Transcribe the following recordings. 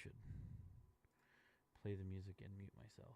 should play the music and mute myself.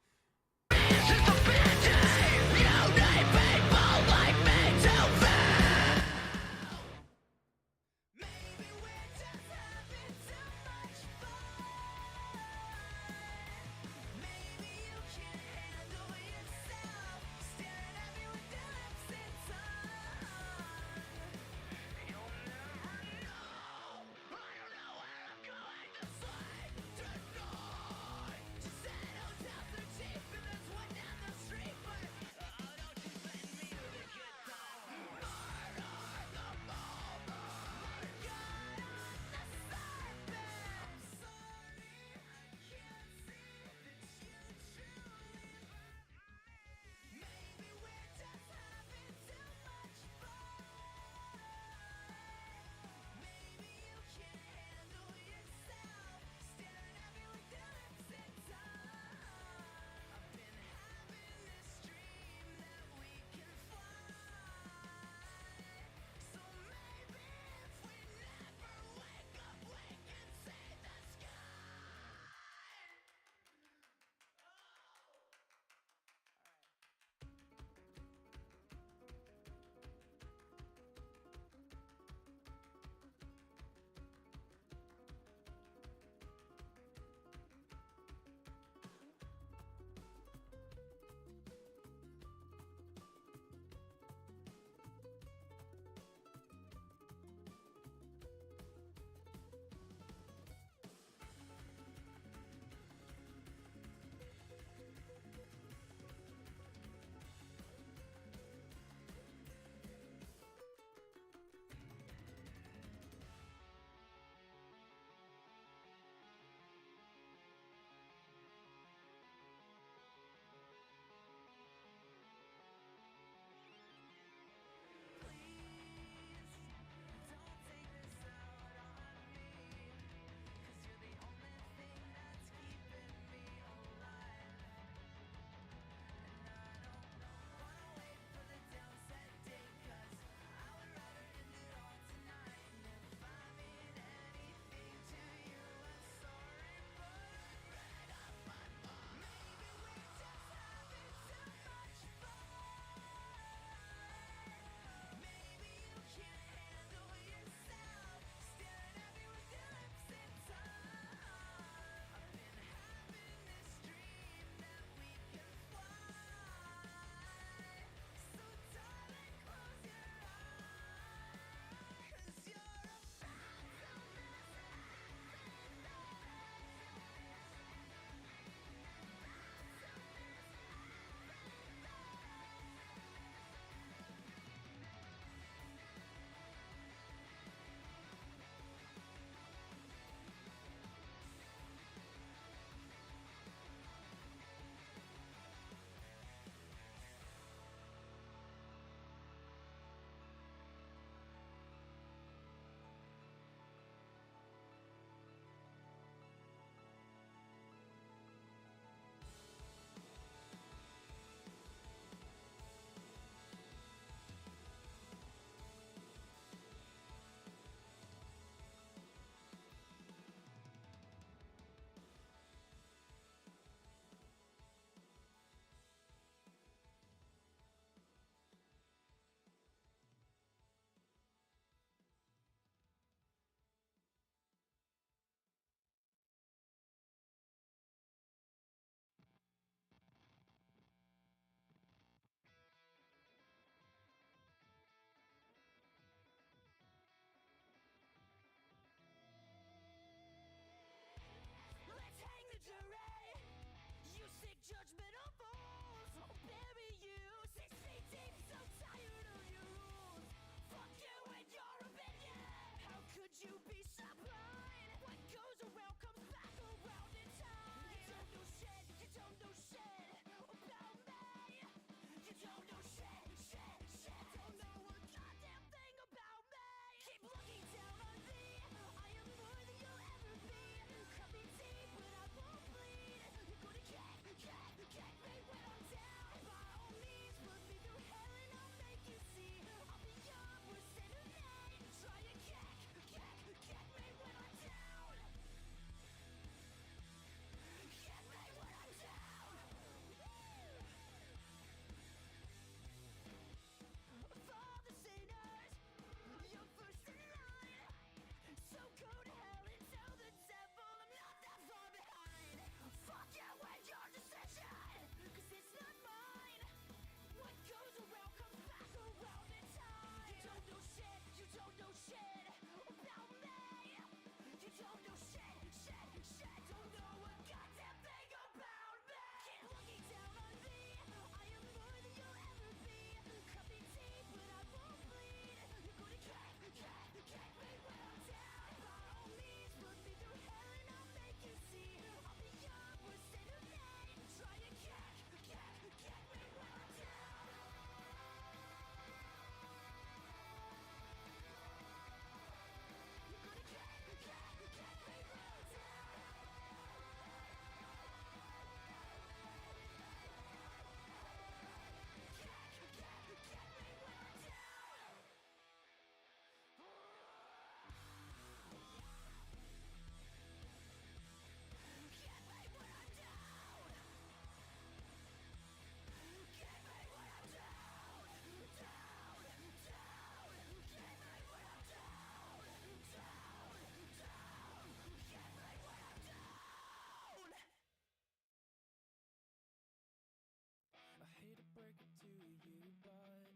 circuit to you, but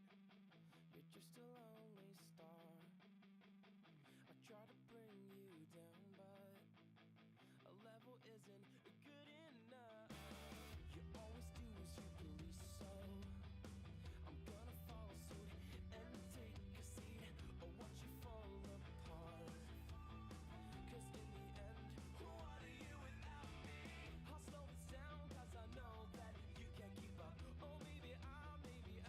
you're just a lonely star. I try to bring you down, but a level isn't good enough. You always do as you please, so I'm gonna follow suit and take a seat or watch you fall apart. Cause in the end, what are you without me? I'll slow this down cause I know that you can't keep up. Oh, maybe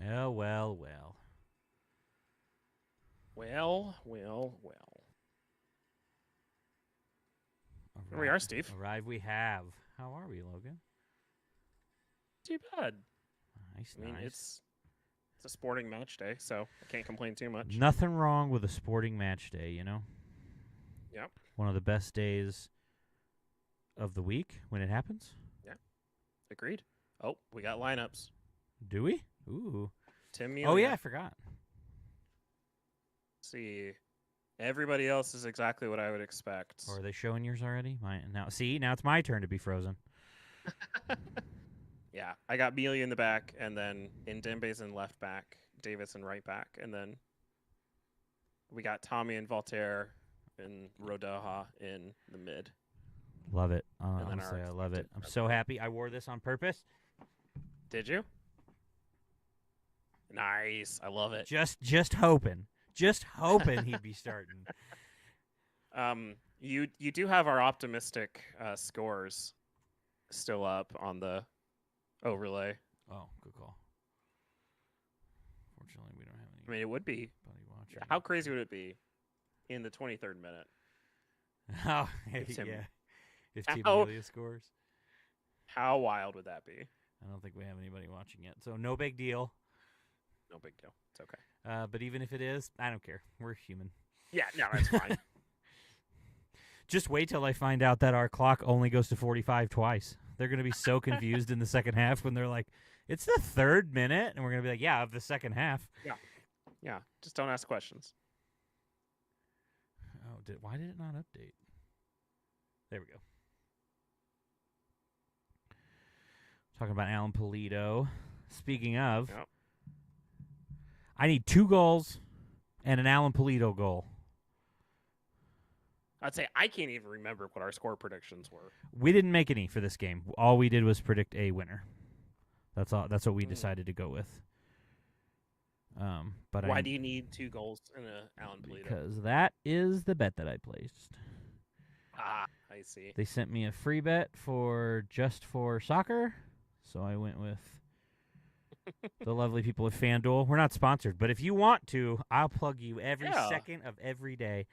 Well, well, well. Well. Here we are, Steve. Arrive we have. How are we, Logan? Too bad. Nice, I mean, nice. it's a sporting match day, so I can't complain too much. Nothing wrong with a sporting match day, you know? Yep. One of the best days of the week when it happens. Agreed. Oh, we got lineups. Do we? Ooh. Tim Oh, Melia. yeah, I forgot. See, everybody else is exactly what I would expect. Or are they showing yours already? Now it's my turn to be frozen. Yeah, I got Melia in the back, and then Ndembe's in left back, Davis in right back, and then we got Tommy and Voltaire and Rodaha in the mid. Love it. And then Honestly, our I love it. I'm expected so happy. I wore this on purpose. Did you? Nice. I love it. Just hoping. Just hoping he'd be starting. You do have our optimistic scores still up on the overlay. Oh, good call. Fortunately, we don't have any. I mean, it would be. Buddy watching. How crazy would it be in the 23rd minute? Oh, If Tim- yeah. If Team How- Amelia scores. How wild would that be? I don't think we have anybody watching yet, so no big deal. No big deal. It's okay. But even if it is, I don't care. We're human. Yeah, no, that's fine. Just wait till I find out that our clock only goes to 45 twice. They're going to be so confused in the second half when they're like, it's the 3rd minute. And we're going to be like, yeah, of the second half. Yeah, just don't ask questions. Oh, why did it not update? There we go. Talking about Alan Polito. Speaking of, Yep. I need 2 goals and an Alan Polito goal. I'd say I can't even remember what our score predictions were. We didn't make any for this game. All we did was predict a winner. That's all. That's what we Mm. decided to go with. But Why do you need 2 goals in a Alan Polito? Because that is the bet that I placed. Ah, I see. They sent me a free bet for just for soccer, so I went with the lovely people at FanDuel. We're not sponsored, but if you want to, I'll plug you every Yeah. second of every day.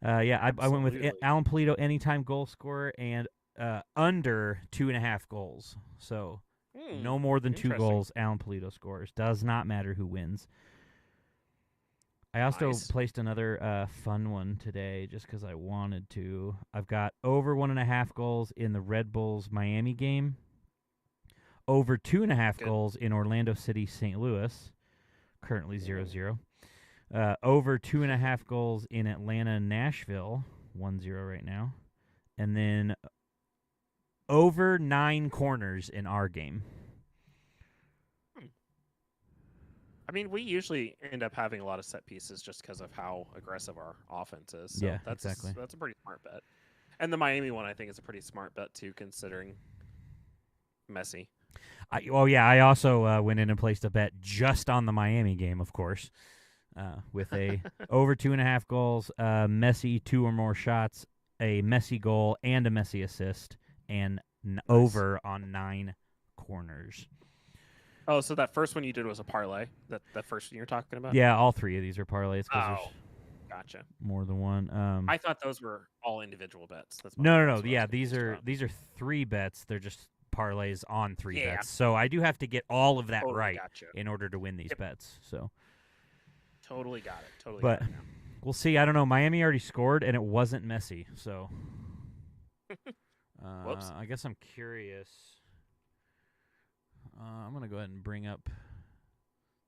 I went with Absolutely. Alan Polito anytime goal scorer and under 2.5 goals. So no more than 2 interesting. goals Alan Polito scores. Does not matter who wins. I also Nice. placed another fun one today just because I wanted to. I've got over 1.5 goals in the Red Bulls Miami game. Over 2.5 Good. goals in Orlando City St. Louis. Currently Ooh. 0-0. Over 2.5 goals in Atlanta Nashville. 1-0 right now. And then over 9 corners in our game. I mean, we usually end up having a lot of set pieces just because of how aggressive our offense is. So Yeah, that's exactly. That's a pretty smart bet. And the Miami one, I think, is a pretty smart bet too, considering Messi. I also went in and placed a bet just on the Miami game, of course, with a over 2.5 goals, Messi 2 or more shots, a Messi goal, and a Messi assist, and over on 9 corners. Oh, so that first one you did was a parlay. That first one you're talking about? Yeah, all 3 of these are parlays because Oh, there's gotcha. more than one. I thought those were all individual bets. That's No. that's what I Yeah, was these confused are about. these are 3 bets. They're just parlays on 3 Yeah. bets. So I do have to get all of that Totally right Gotcha. in order to win these Yep. bets. So. Totally got it. Totally But got it now. we'll see. I don't know. Miami already scored, and it wasn't Messi. So, Whoops. I guess I'm curious. I'm going to go ahead and bring up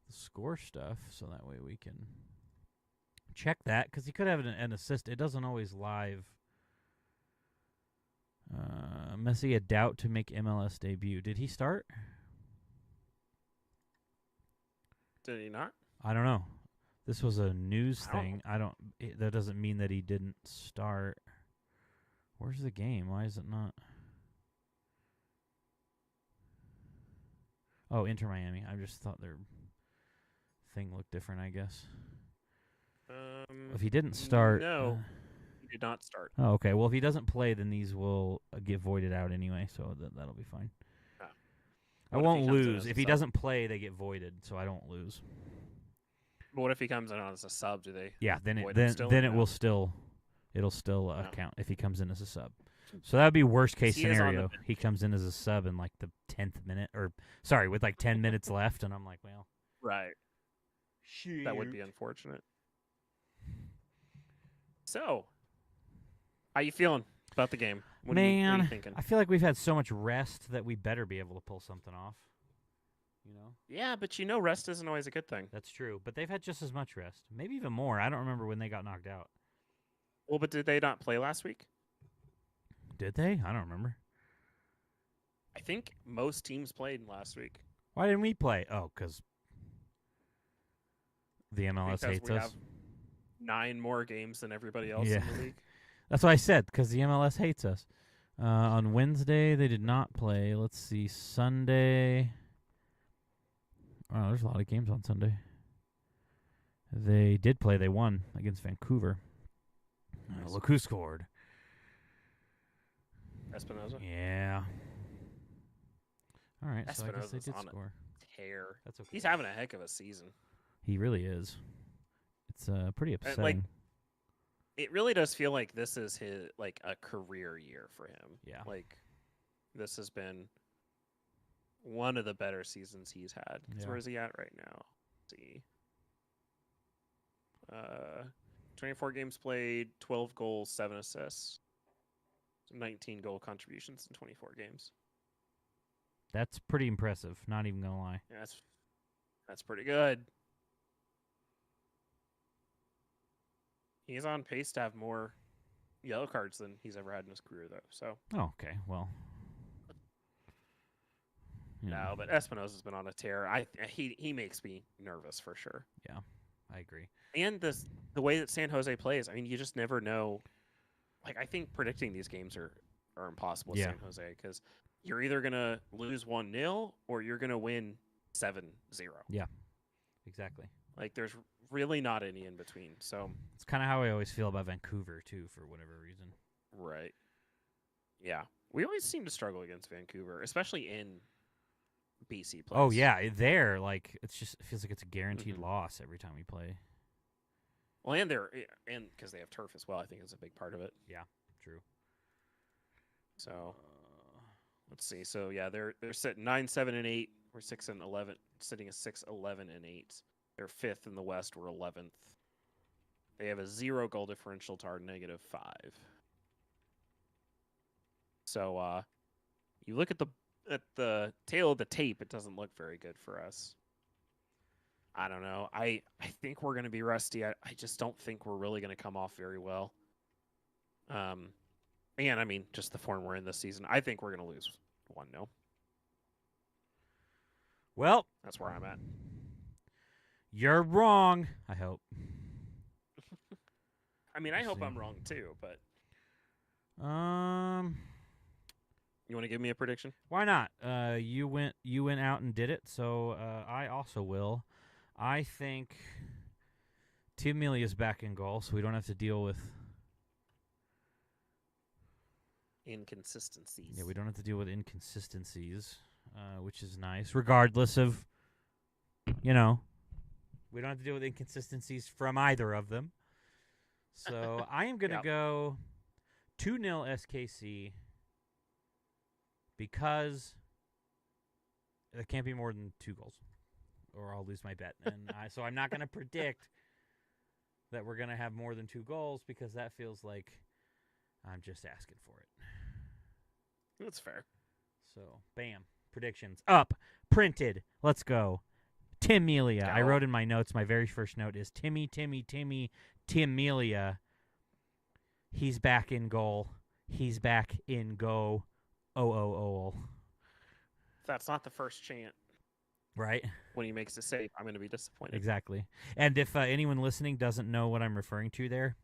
the score stuff so that way we can check that, because he could have an assist. It doesn't always live. Messi a doubt to make MLS debut. Did he start? Did he not? I don't know. This was a news I don't thing. That doesn't mean that he didn't start. Where's the game? Why is it not? Oh, Inter Miami. I just thought their thing looked different, I guess. If he didn't start. No, he did not start. Oh, okay. Well, if he doesn't play, then these will get voided out anyway, so that'll be fine. I What if he won't comes in lose. as a If he sub? doesn't play, they get voided, so I don't lose. But what if he comes in as a sub? Do they? Yeah, then Void him it still then or it no? will still it'll still No. count if he comes in as a sub. So that would be worst case He is on the scenario. He comes in as a sub in like the 10th minute, or sorry, with like 10 minutes left, and I'm like, well, Right. That would be unfortunate. So, how you feeling about the game? What are Man, you thinking? I feel like we've had so much rest that we better be able to pull something off. You know, Yeah, but rest isn't always a good thing. that's true. But they've had just as much rest, maybe even more. I don't remember when they got knocked out. Well, but did they not play last week? Did they? I don't remember. I think most teams played last week. Why didn't we play? Oh, because the MLS Because hates we us. have 9 more games than everybody else Yeah. in the league. That's what I said, because the MLS hates us. On Wednesday, they did not play. Let's see, Sunday. Oh, there's a lot of games on Sunday. They did play. They won against Vancouver. Nice. Look who scored. Espinoza. Yeah. All right, so I guess they Espinoza's did on it. score. Tear. That's okay. He's having a heck of a season. He really is. It's pretty upsetting. like, It really does feel like this is his a career year for him. Yeah. Like this has been one of the better seasons he's had. So Yeah. where is he at right now? Let's see. 24 games played, 12 goals, 7 assists. 19 goal contributions in 24 games. That's pretty impressive. Not even gonna lie. Yeah, that's pretty good. He's on pace to have more yellow cards than he's ever had in his career, though. So Oh, okay. Well. you know, no, but Espinosa's been on a tear. He makes me nervous for sure. I agree. And the way that San Jose plays, I mean, you just never know. Like, I think predicting these games are impossible with Yeah. San Jose because you're either gonna lose 1-0 or you're gonna win 7-0. Exactly. Like, there's really not any in between. So It's kind of how I always feel about Vancouver too, for whatever reason. right, yeah, we always seem to struggle against Vancouver, especially in BC plays. Oh yeah, there like it feels like it's a guaranteed Mhm. loss every time we play. Well, and because they have turf as well, I think is a big part of it. True. So let's see. So yeah, they're sitting 9-7-8. We're 6-11, sitting at 6-11-8. They're 5th in the West. We're 11th. They have a 0 goal differential to our -5. So you look at the tail of the tape, it doesn't look very good for us. I don't know. I think we're going to be rusty. I just don't think we're really going to come off very well. And I mean, just the form we're in this season, I think we're going to lose 1-0. Well, That's where I'm at. you're wrong. I hope. I mean, I We'll hope see. I'm wrong too, but Um, you want to give me a prediction? why not? You went out and did it, so I also will. I think Tim Melia's back in goal, so we don't have to deal with. Inconsistencies. Yeah, we don't have to deal with inconsistencies, which is nice. Regardless of, we don't have to deal with inconsistencies from either of them. So I am going to Yep. go 2-0 SKC because there can't be more than 2 goals, or I'll lose my bet. And so I'm not going to predict that we're going to have more than 2 goals because that feels like I'm just asking for it. That's fair. So, bam. Predictions up. Printed. Let's go. Tim Melia. I Go. wrote in my notes, my very first note is Tim Melia. He's back in goal. He's back in go. Oh. If that's not the first chant Right? when he makes a save, I'm going to be disappointed. Exactly. And if anyone listening doesn't know what I'm referring to there,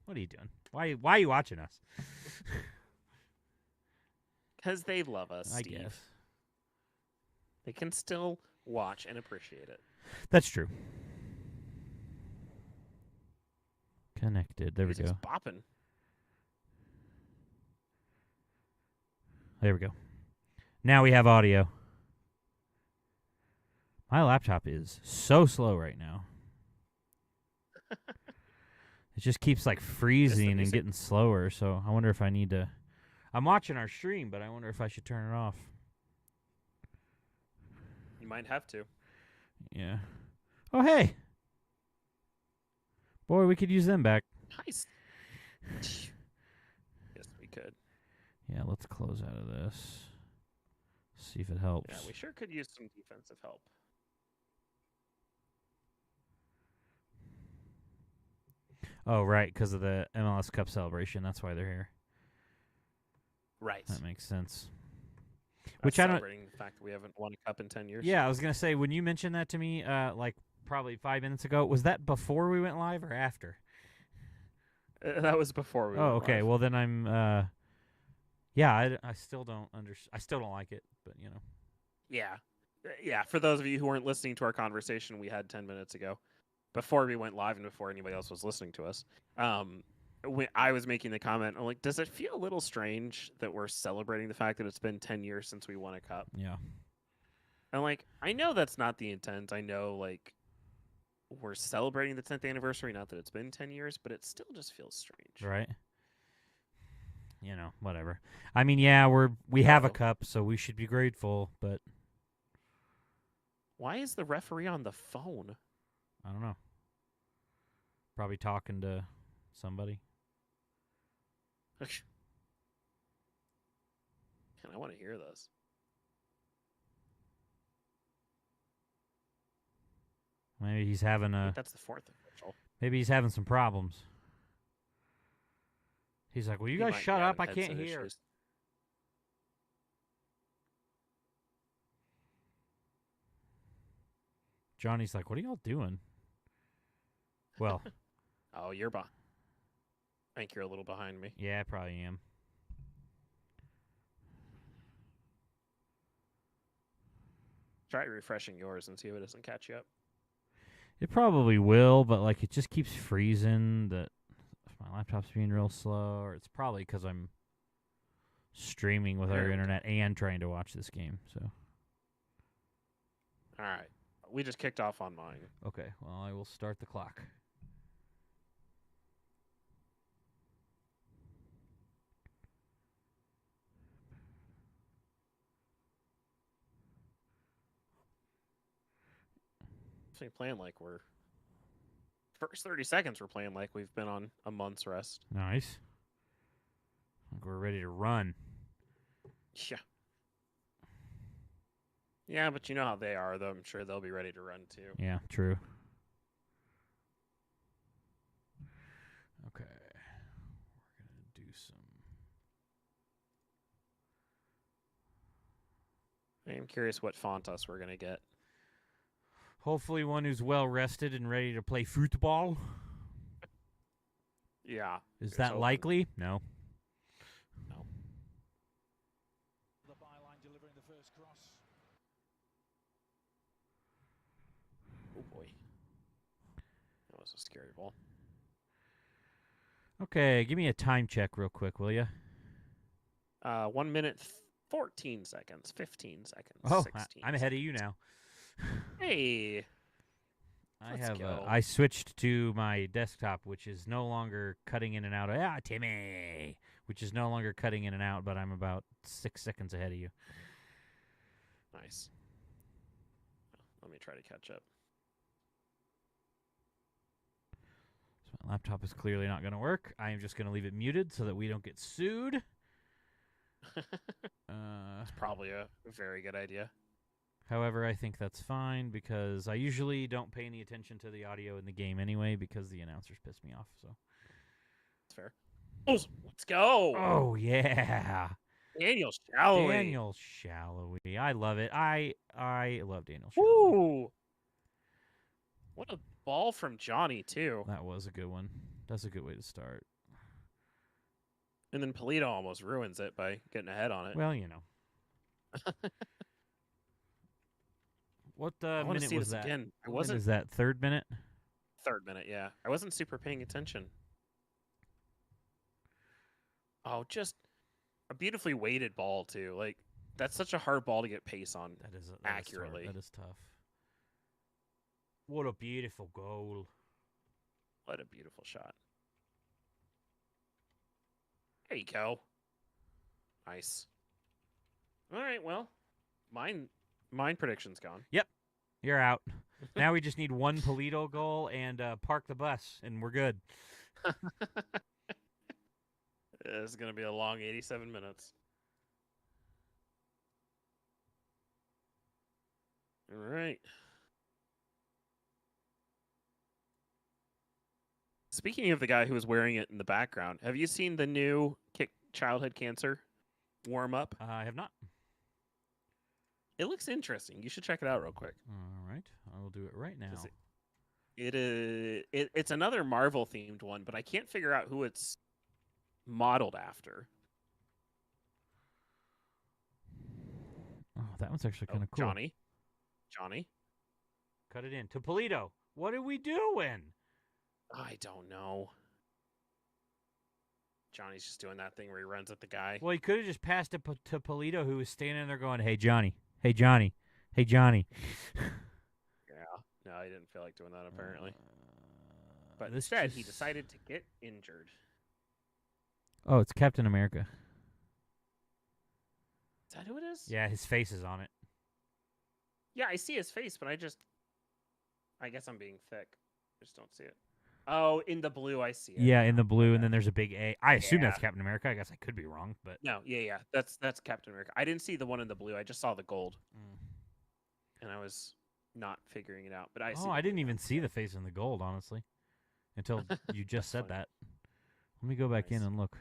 what are you doing? Why are you watching us? Because they love us, I Steve. guess. They can still watch and appreciate it. That's true. Connected. There we Music's go. bopping. There we go. Now we have audio. My laptop is so slow right now. It just keeps like freezing and music. getting slower. So I wonder if I need to. I'm watching our stream, but I wonder if I should turn it off. You might have to. Yeah. Oh, hey. Boy, we could use them back. Nice. Yes, we could. Yeah, let's close out of this. See if it helps. Yeah, we sure could use some defensive help. Oh, right, because of the MLS Cup celebration. That's why they're here. Right. That makes sense. That's Which I don't. celebrating the fact that we haven't won a cup in 10 years. Yeah, I was gonna say when you mentioned that to me, like probably 5 minutes ago, was that before we went live or after? That was before we. Oh, went okay. live. Well, then I'm. Yeah, I still don't I still don't like it, but you know. Yeah. Yeah. For those of you who weren't listening to our conversation we had 10 minutes ago, before we went live and before anybody else was listening to us, when I was making the comment, I'm like, does it feel a little strange that we're celebrating the fact that it's been 10 years since we won a cup? Yeah. And like, I know that's not the intent. I know like we're celebrating the 10th anniversary, not that it's been 10 years, but it still just feels strange. Right. You know, whatever. I mean, yeah, we have a Uh-oh. cup, so we should be grateful, but Why is the referee on the phone? I don't know. Probably talking to somebody. Man, I want to hear this. Maybe he's having I think a that's the fourth official. maybe he's having some problems. He's like, "Will you He guys might be shut up? I having can't headset hear." issues. Johnny's like, "What are y'all doing?" Well, Oh, you're behind. I think you're a little behind me. yeah, I probably am. Try refreshing yours and see if it doesn't catch you up. It probably will, but like it just keeps freezing. That my laptop's being real slow, or it's probably because I'm streaming with There our we go. internet and trying to watch this game. So All right. We just kicked off on mine. okay, well I will start the clock. So playing like we're first 30 seconds we're playing like we've been on a month's rest. Nice. Like we're ready to run. Yeah. Yeah, but you know how they are, though. I'm sure they'll be ready to run too. Yeah, true. Okay. We're going to do some. I am curious what Fontas we're gonna get. Hopefully, one who's well rested and ready to play football. Yeah. Is Here's that hoping. likely? No. The byline delivering the first cross. Oh boy. That was a scary ball. Okay, give me a time check real quick, will you? 1 minute 14 seconds, 15 seconds, Oh, 16. I'm ahead of you now. Hey. Let's I go. switched to my desktop, which is no longer cutting in and out. Timmy, which is no longer cutting in and out, but I'm about 6 seconds ahead of you. Nice. Let me try to catch up. So my laptop is clearly not going to work. I am just going to leave it muted so that we don't get sued. It's probably a very good idea. However, I think that's fine because I usually don't pay any attention to the audio in the game anyway because the announcers piss me off. So. That's fair. Oh, let's go. Oh yeah, Daniel Shallowy. Daniel Shallowy. I love it. I love Daniel Shallowy. Woo! What a ball from Johnny, too. That was a good one. That's a good way to start. And then Polito almost ruins it by getting ahead on it. Well, you know. What I want to minute see was this that? again. I What wasn't is that? Third minute? third minute, yeah. I wasn't super paying attention. Oh, just a beautifully weighted ball too. Like that's such a hard ball to get pace on. That is Accurately. That is tough. What a beautiful goal. What a beautiful shot. There you go. Nice. All right, well, mine prediction's gone. You're out. Now we just need one Polito goal and park the bus, and we're good. This is going to be a long 87 minutes. All right. Speaking of the guy who was wearing it in the background, have you seen the new Kick Childhood Cancer warm up? I have not. It looks interesting. You should check it out real quick. All right. I will do it right now. It's another Marvel themed one, but I can't figure out who it's modeled after. Oh, that one's actually kind of cool. Johnny. Cut it in. To Polito. What are we doing? I don't know. Johnny's just doing that thing where he runs at the guy. Well, he could have just passed it to Polito, who was standing there going, "Hey, Johnny. Hey, Johnny. Hey, Johnny." Yeah. No, he didn't feel like doing that apparently. But this instead, he just- decided to get injured. Oh, it's Captain America. Is that who it is? Yeah, his face is on it. Yeah, I see his face, but I guess I'm being thick. I just don't see it. Oh, in the blue, I see it. Yeah, in the blue, Okay. and then there's a big A. I assume that's Yeah. Captain America. I guess I could be wrong, but No, yeah. That's Captain America. I didn't see the one in the blue. I just saw the gold, and I was not figuring it out. But I see. oh, I didn't even see the face in the gold, honestly, until you just said funny. that. Let me go back in Nice. and look.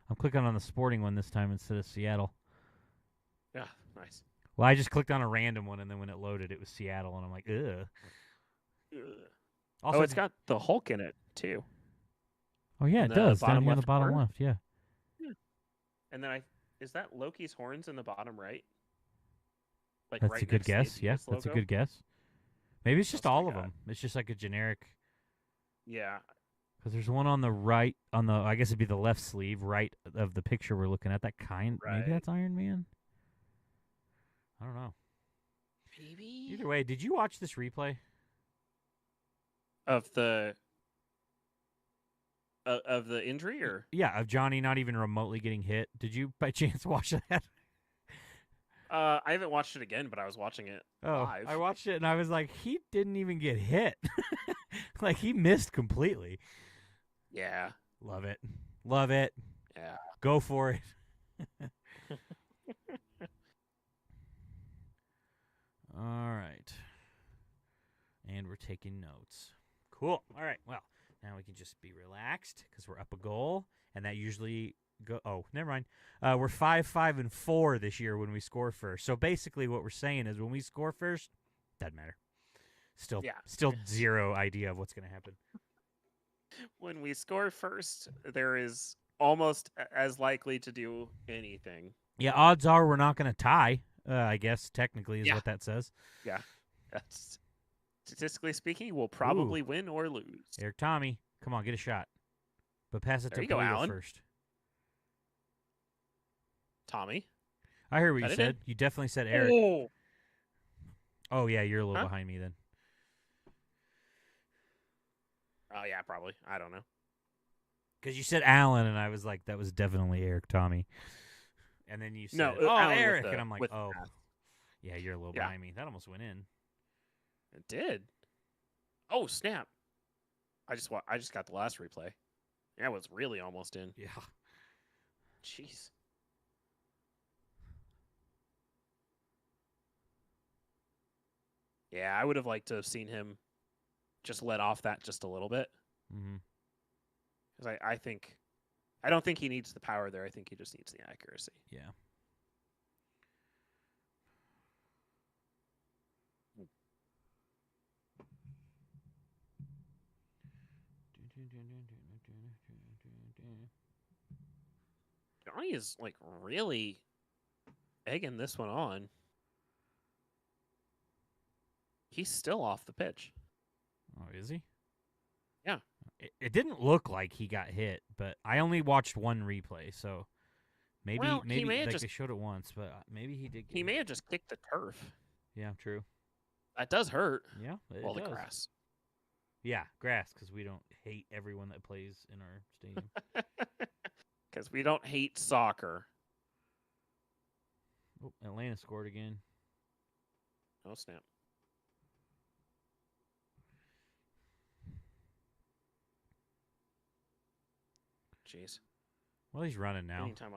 I'm clicking on the Sporting one this time instead of Seattle. Yeah, nice. Well, I just clicked on a random one, and then when it loaded, it was Seattle, and I'm like, ugh. Ugh. Also, Oh, it's got the Hulk in it too. Oh yeah, in it the does down bottom here on the left bottom corner. left. Yeah. And then is that Loki's horns in the bottom right? Like That's right a good next to the guess. Yeah, Adidas that's a logo? good guess. Maybe it's just That's what I all of got. them. It's just like a generic. Yeah. Because there's one on the right, I guess it'd be the left sleeve, right of the picture we're looking at. Maybe Right. that's Iron Man. I don't know. Maybe Either way, did you watch this replay? of the injury or Yeah, of Johnny not even remotely getting hit. Did you by chance watch that? I haven't watched it again, but I was watching it Oh, live. I watched it and I was like, he didn't even get hit. Like he missed completely. Yeah. Love it. Love it. Yeah. Go for it. All right. And we're taking notes. Cool. All right. Well, now we can just be relaxed because we're up a goal, and that usually Oh, never mind. We're 5-5-4 this year when we score first. So basically, what we're saying is when we score first, doesn't matter. Still zero idea of what's going to happen. When we score first, there is almost as likely to do anything. Yeah, odds are we're not going to tie. I guess technically is Yeah. what that says. That's statistically speaking, we'll probably win or lose. Eric Tommy, come on, get a shot. But pass it There to you go, Polito Alan. first. Tommy. I heard what Cut you it said. in. You definitely said Eric. Oh. Oh, yeah, you're a little Huh? behind me then. Oh yeah, probably. I don't know. Because you said Alan, and I was like, that was definitely Eric Tommy. And then you said, No, oh, Alan with Eric. the- And I'm like, with the oh, pass. yeah, you're a little Yeah. behind me. That almost went in. It did. Oh snap! I just got the last replay. Yeah, it was really almost in. Yeah. Jeez. Yeah, I would have liked to have seen him just let off that just a little bit. Mm-hmm. Because I don't think he needs the power there. I think he just needs the accuracy. Yeah. Johnny is like really egging this one on. He's still off the pitch. Oh, is he? Yeah. It didn't look like he got hit, but I only watched one replay, so maybe Well, he may have like just- they showed it once, but maybe he did. Get He may hit. have just kicked the turf. Yeah, true. That does hurt. Yeah, it Well, the does. grass. Yeah, grass, because we don't hate everyone that plays in our stadium. Because we don't hate soccer. Oh, Atlanta scored again. Oh, snap. Jeez. Well, he's running now. Anytime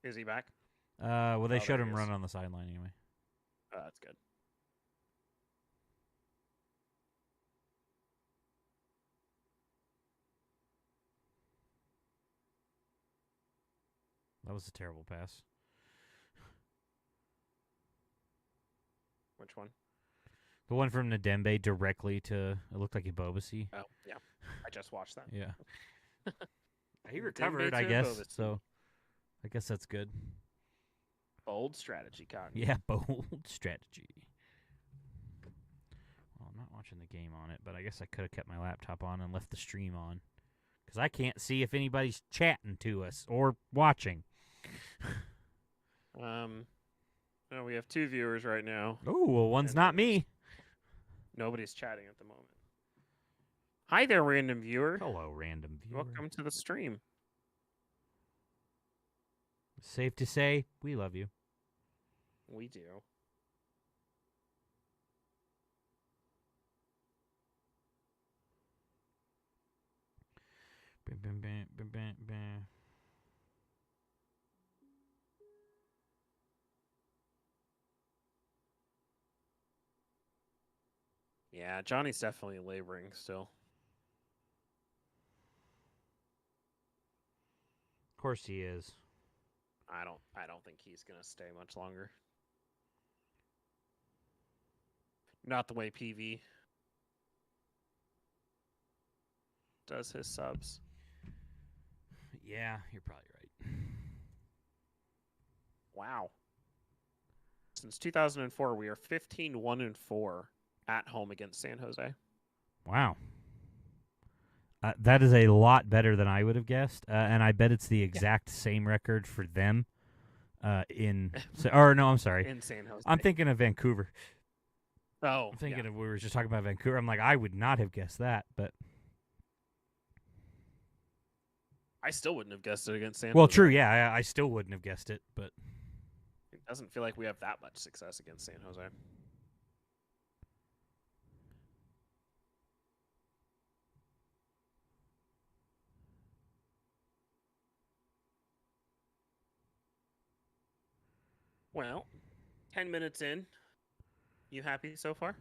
Is he back? Well, they Oh, showed there he him is. run on the sideline anyway. Oh, that's good. That was a terrible pass. Which one? The one from Ndembe directly to, it looked like Ibobasi. Oh, yeah. I just watched that. Yeah. He Ndembe recovered, I to guess. Ibobasi. So I guess that's good. Bold strategy, Cotton. Yeah, bold strategy. Well, I'm not watching the game on it, but I guess I could have kept my laptop on and left the stream on. Because I can't see if anybody's chatting to us or watching. No, we have 2 viewers right now. Oh, well, one's And not me. Nobody's chatting at the moment. Hi there, random viewer. Hello, random viewer. Welcome to the stream. Safe to say, we love you. We do. Bam, bam, bam, bam, bam, bam. Yeah, Johnny's definitely laboring still. Of course he is. I don't think he's gonna stay much longer. Not the way PV does his subs. Yeah, you're probably right. Wow. Since 2004, we are 15-1-4 at home against San Jose. Wow. That is a lot better than I would have guessed, and I bet it's the exact same record for them. Or no, I'm sorry. In San Jose. I'm thinking of Vancouver. Oh, I'm thinking of, we were just talking about Vancouver. I'm like, I would not have guessed that, but I still wouldn't have guessed it against San well, Jose. true, yeah, I still wouldn't have guessed it, but It doesn't feel like we have that much success against San Jose. Well, 10 minutes in. You happy so far?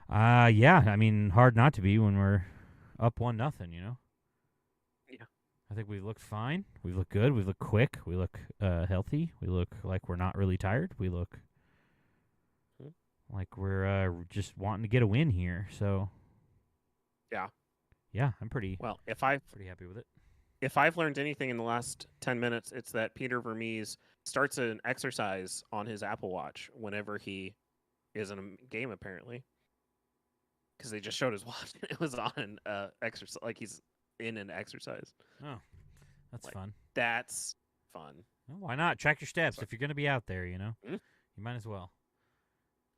yeah, I mean, hard not to be when we're up 1-0, you know. Yeah. I think we looked fine. We look good. We look quick. We look healthy. We look like we're not really tired. We look like we're just wanting to get a win here. So yeah, I'm pretty Well, pretty happy with it. if I've learned anything in the last 10 minutes, it's that Peter Vermees starts an exercise on his Apple Watch whenever he is in a game, apparently. Because they just showed his watch. It was on an exercise, like he's in an exercise. Oh, that's Like, fun. That's fun. Well, why not? Track your steps. Sorry. If you're going to be out there, you know, Mhm. you might as well.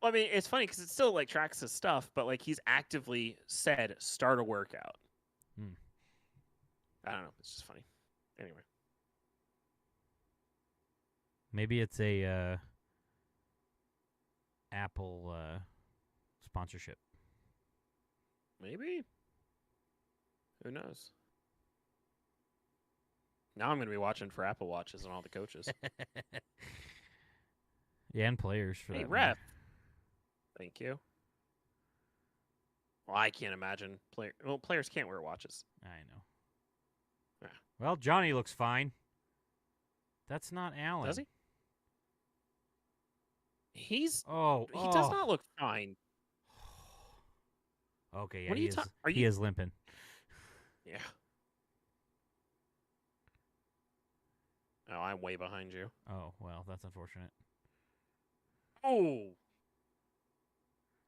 Well, I mean, it's funny because it still like tracks his stuff, but like he's actively said start a workout. Hmm. I don't know. It's just funny. Anyway, Maybe it's a Apple sponsorship. maybe. Who knows? Now I'm going to be watching for Apple Watches and all the coaches. Yeah, and players for Hey, that ref. matter. Thank you. Well, I can't imagine players can't wear watches. I know. Yeah. Well, Johnny looks fine. That's not Alan. Does he? He does Oh, not look fine. Okay, yeah, What are he you is. ta- are He you- is limping. Yeah. Oh, I'm way behind you. Oh, well, that's unfortunate. Oh.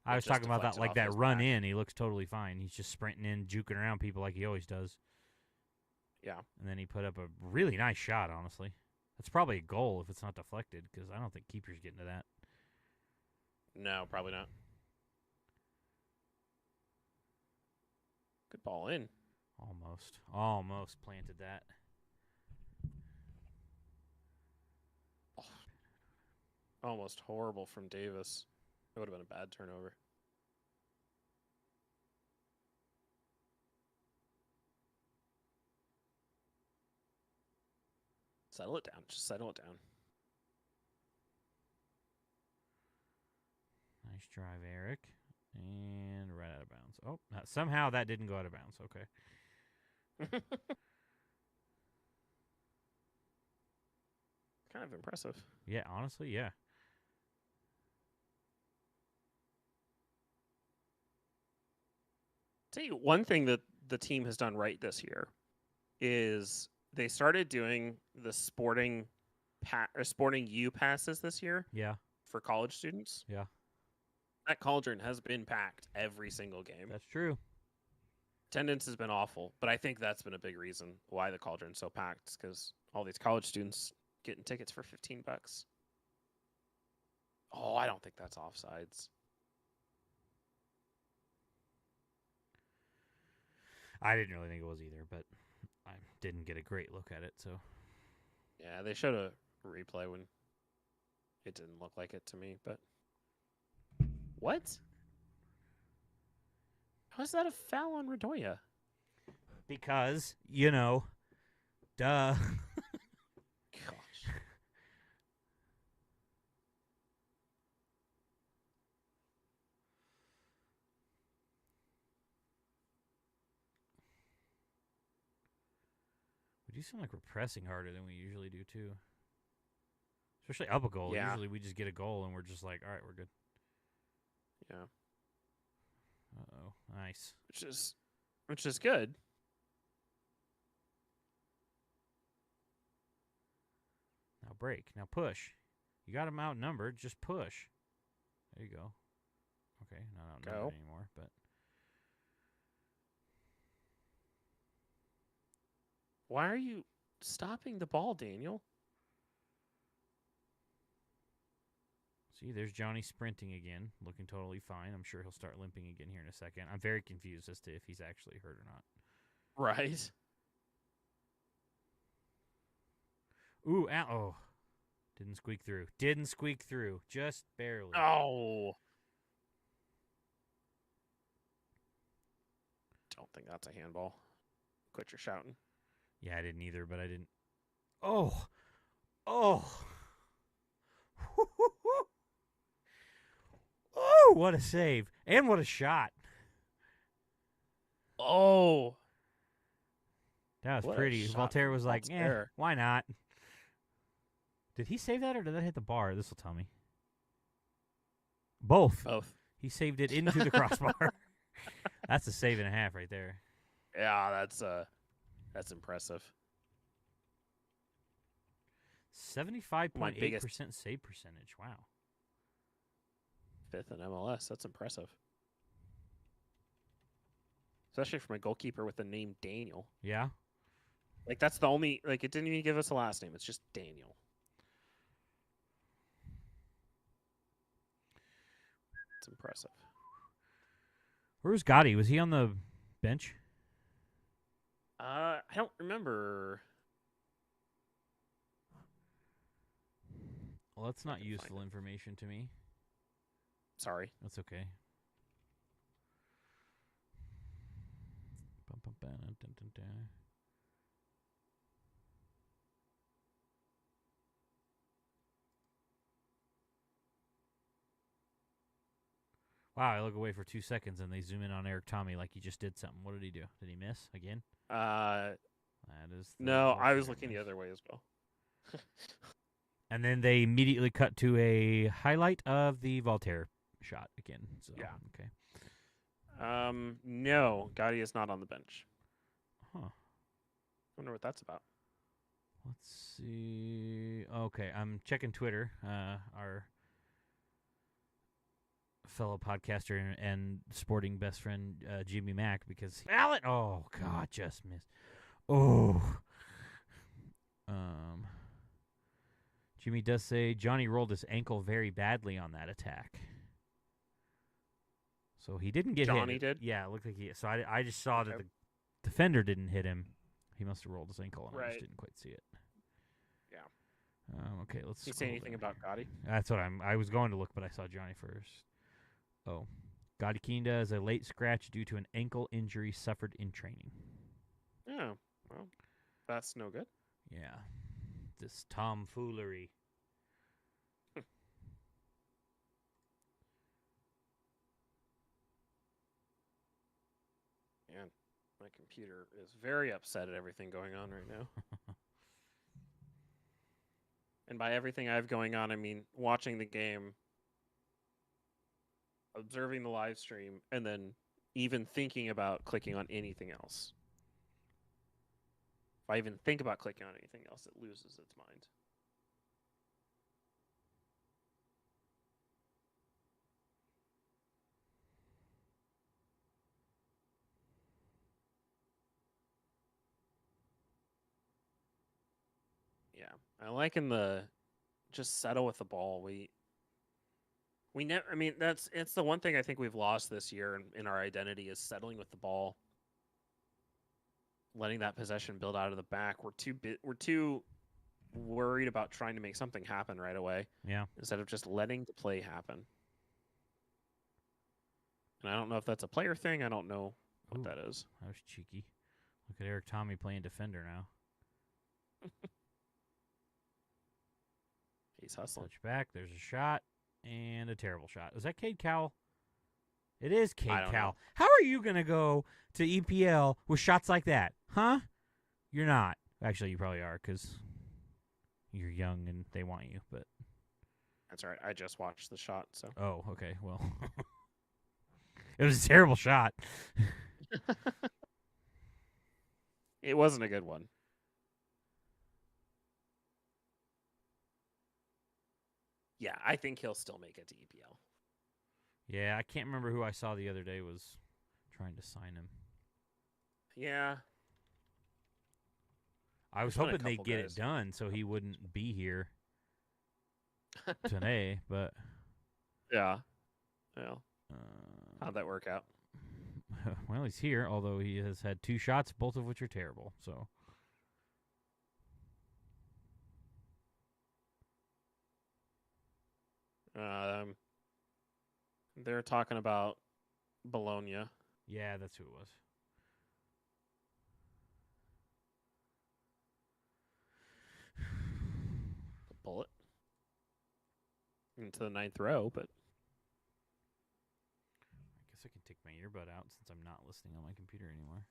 I It was just talking about that, deflected like off that his run back. in. He looks totally fine. He's just sprinting in, juking around people like he always does. Yeah. And then he put up a really nice shot, honestly. That's probably a goal if it's not deflected, because I don't think keeper's getting to that. No, probably not. Good ball in. Almost planted that. Almost horrible from Davis. It would have been a bad turnover. Settle it down. Just settle it down. Nice drive, Eric. And right out of bounds. Oh, somehow that didn't go out of bounds. Okay. Kind of impressive. Yeah, honestly, yeah. Tell you one thing that the team has done right this year is they started doing the sporting U passes this year Yeah. for college students. Yeah. That cauldron has been packed every single game. That's true. Attendance has been awful, but I think that's been a big reason why the cauldron's so packed, because all these college students getting tickets for $15. Oh, I don't think that's offsides. I didn't really think it was either, but I didn't get a great look at it, so. Yeah, they showed a replay when it didn't look like it to me, but what? How is that a foul on Redoya? Because, duh. Gosh. We do sound like we're pressing harder than we usually do, too. Especially up a goal. Yeah. Usually we just get a goal and we're just like, all right, we're good. Yeah. Uh-oh. Nice. Which is good. Now break. Now push. You got him outnumbered. Just push. There you go. Okay, not outnumbered anymore, but. Why are you stopping the ball, Daniel? See, there's Johnny sprinting again, looking totally fine. I'm sure he'll start limping again here in a second. I'm very confused as to if he's actually hurt or not. Right. Ooh, ow. Oh. Didn't squeak through. Didn't squeak through. Just barely. Oh. Don't think that's a handball. Quit your shouting. Yeah, I didn't either, but I didn't. Oh. Oh. Oh, what a save. And what a shot. Oh. That was What a pretty. shot Voltaire from was like, Voltaire. why not? Did he save that or did that hit the bar? This will tell me. Both. Both. He saved it into the crossbar. That's a save and a half right there. Yeah, that's impressive. 75.8% save percentage. Wow. Fifth in MLS. That's impressive. Especially from a goalkeeper with the name Daniel. Yeah. Like, that's the only... Like, it didn't even give us a last name. It's just Daniel. It's impressive. Where was Gotti? Was he on the bench? I don't remember. Well, that's not can find useful it. information to me. Sorry. That's okay. Wow, I look away for 2 seconds and they zoom in on Eric Tommy like he just did something. What did he do? Did he miss again? That is the No, I was Voltaire looking the miss. other way as well. And then they immediately cut to a highlight of the Voltaire shot again. So, Yeah. Okay. No, Gotti is not on the bench. Huh. I wonder what that's about. Let's see. Okay, I'm checking Twitter. Our fellow podcaster and sporting best friend, Jimmy Mack, because Allen. Oh God, just missed. Oh. Jimmy does say Johnny rolled his ankle very badly on that attack. So he didn't get Johnny hit. did? Yeah, it looked like he. So I just saw that Okay. the defender didn't hit him. He must have rolled his ankle, and I Right. just didn't quite see it. Yeah. Okay, let's. Did you say scroll anything down about here. Gotti? That's what I was going to look, but I saw Johnny first. Oh, Gotti Kinda is a late scratch due to an ankle injury suffered in training. Yeah. Well, that's no good. Yeah, this tomfoolery. Man, my computer is very upset at everything going on right now. And by everything I have going on, I mean watching the game, observing the live stream, and then even thinking about clicking on anything else. If I even think about clicking on anything else, it loses its mind. Yeah, I like in the just settle with the ball. We never. I mean, it's the one thing I think we've lost this year in our identity is settling with the ball, letting that possession build out of the back. We're too worried about trying to make something happen right away Yeah. instead of just letting the play happen. And I don't know if that's a player thing. I don't know what Ooh, that is. That was cheeky. Look at Eric Tommy playing defender now. He's hustling. Touch back. There's a shot and a terrible shot. Is that Cade Cowell? It is I Cade don't Cowell. know. How are you going to go to EPL with shots like that? Huh? You're not. Actually, you probably are because you're young and they want you. But That's all right. I just watched the shot, so oh, okay. Well, it was a terrible shot. it wasn't a good one. Yeah, I think he'll still make it to EPL. Yeah, I can't remember who I saw the other day was trying to sign him. Yeah, I was There's been a hoping they'd couple get guys. it done so he wouldn't be here today, but yeah. Well, uh, how'd that work out? well, he's here, although he has had 2 shots, both of which are terrible. So They're talking about Bologna. yeah, that's who it was. The bullet into the 9th row, but I guess I can take my earbud out since I'm not listening on my computer anymore.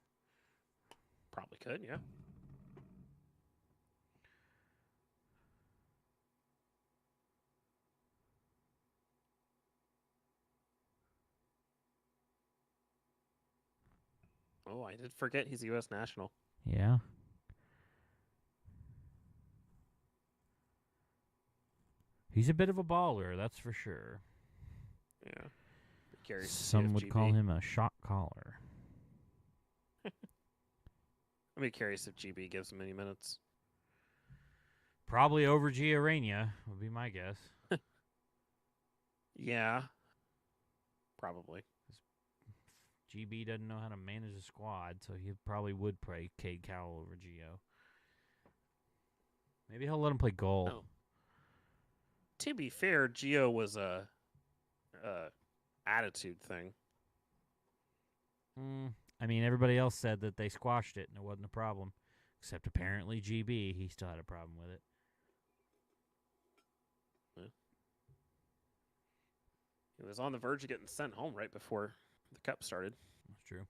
probably could. Yeah. Oh, I did forget he's a U.S. national. Yeah. He's a bit of a baller, that's for sure. Yeah. Be curious to see Some if would GB call him a shot caller. I'd be curious if GB gives him any minutes. Probably over Gio Reyna would be my guess. Yeah. Probably. GB doesn't know how to manage a squad, so he probably would play Cade Cowell over Gio. Maybe he'll let him play goal. Oh. To be fair, Gio was a attitude thing. I mean, everybody else said that they squashed it and it wasn't a problem. Except apparently GB, he still had a problem with it. He was on the verge of getting sent home right before the cup started. That's true.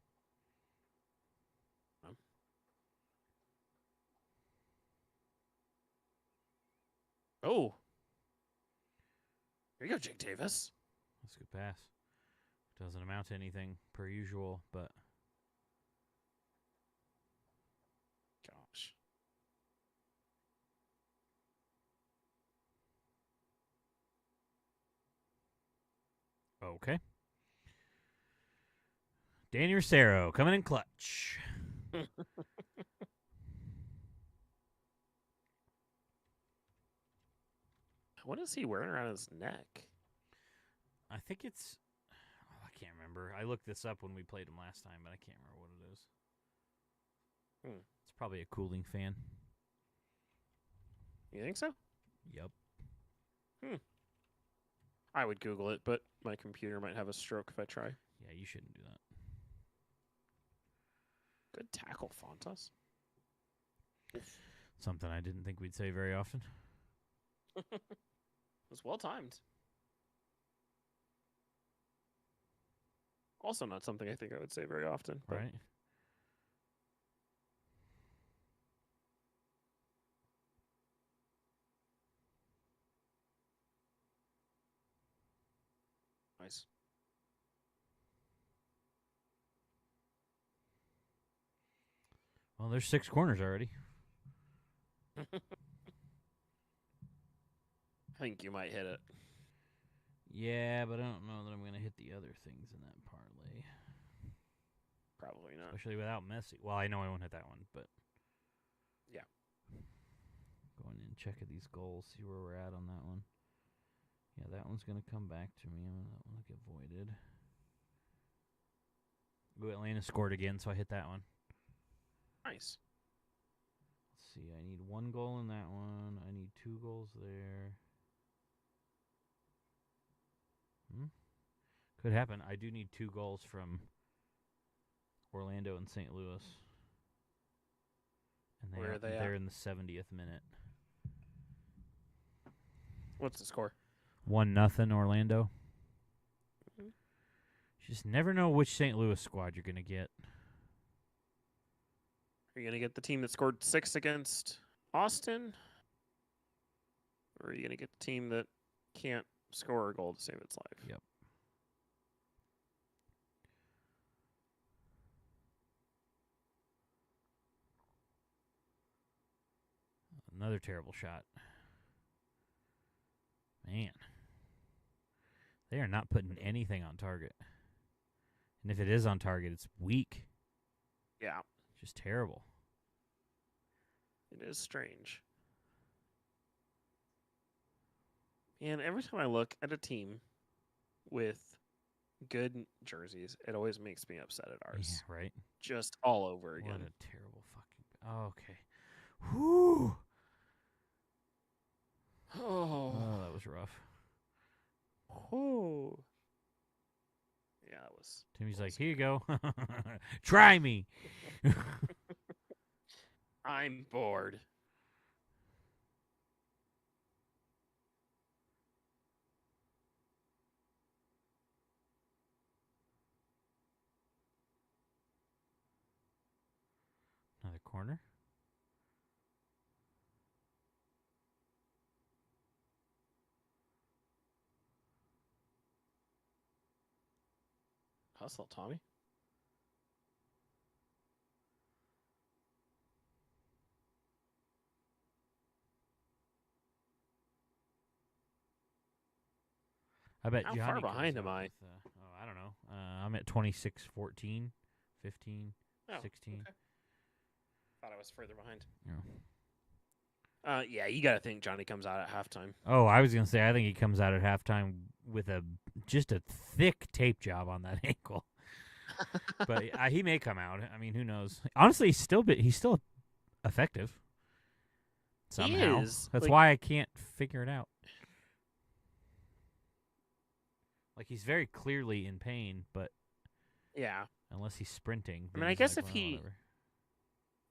Oh. Here you go, Jake Davis. That's a good pass. Doesn't amount to anything per usual, but Gosh. okay. Danny Rosero coming in clutch. What is he wearing around his neck? I think it's. I can't remember. I looked this up when we played him last time, but I can't remember what it is. It's probably a cooling fan. You think so? Yep. I would Google it, but my computer might have a stroke if I try. Yeah, you shouldn't do that. Good tackle, Fontas. Something I didn't think we'd say very often. It was well timed. Also, not something I think I would say very often. But Right? nice. Well, there's 6 corners already. I think you might hit it. Yeah, but I don't know that I'm going to hit the other things in that parlay. Probably not. Especially without Messi. Well, I know I won't hit that one, but... Yeah. Going in, checking these goals, see where we're at on that one. Yeah, that one's going to come back to me. That one will get voided. Ooh, Atlanta scored again, so I hit that one. Nice. Let's see, I need 1 goal in that one. I need 2 goals there. Could happen. I do need 2 goals from Orlando and St. Louis. And Where are they they're at? in the 70th minute. What's the score? 1-0 Orlando. Mhm. You just never know which St. Louis squad you're going to get. Are you going to get the team that scored 6 against Austin? Or are you going to get the team that can't score a goal to save its life? Yep. Another terrible shot. Man. They are not putting anything on target. And if it is on target, it's weak. Yeah, Just terrible. it is strange. And every time I look at a team with good jerseys, it always makes me upset at ours. Yeah, right? Just all over What again. a terrible fucking... Okay. Whew. Oh. Oh, that was rough. Oh. Yeah, that was. Timmy's that like, was here you good. go. Try me. I'm bored. Another corner. Hustle, Tommy. I bet How Johnny far comes behind am out I? with, I don't know. I'm at 26-14, 15, Oh, 16. okay. Thought I was further behind. Yeah. Yeah, you got to think Johnny comes out at halftime. Oh, I was going to say, I think he comes out at halftime with just a thick tape job on that ankle. But he may come out. I mean, who knows? Honestly, he's still effective. Somehow. is, That's like- why I can't figure it out. Like, he's very clearly in pain, but Yeah. unless he's sprinting. I mean, then I he's guess like, if well, he- whatever.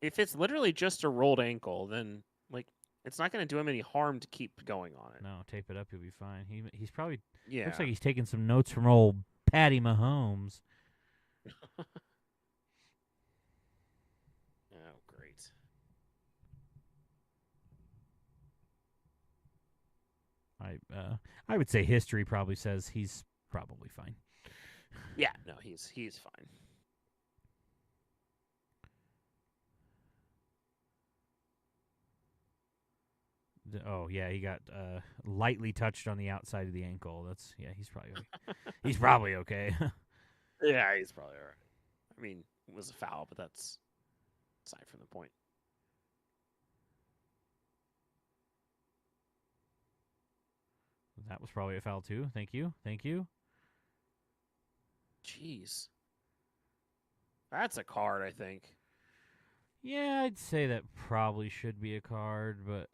If it's literally just a rolled ankle, then like it's not going to do him any harm to keep going on it. No, tape it up, he'll be fine. He's probably Yeah. looks like he's taking some notes from old Patty Mahomes. Oh, great. I would say history probably says he's probably fine. Yeah, no, he's fine. Oh yeah, he got lightly touched on the outside of the ankle. He's probably he's probably okay. Yeah, he's probably all right. I mean, it was a foul, but that's aside from the point. That was probably a foul too. Thank you. Jeez. That's a card, I think. Yeah, I'd say that probably should be a card, but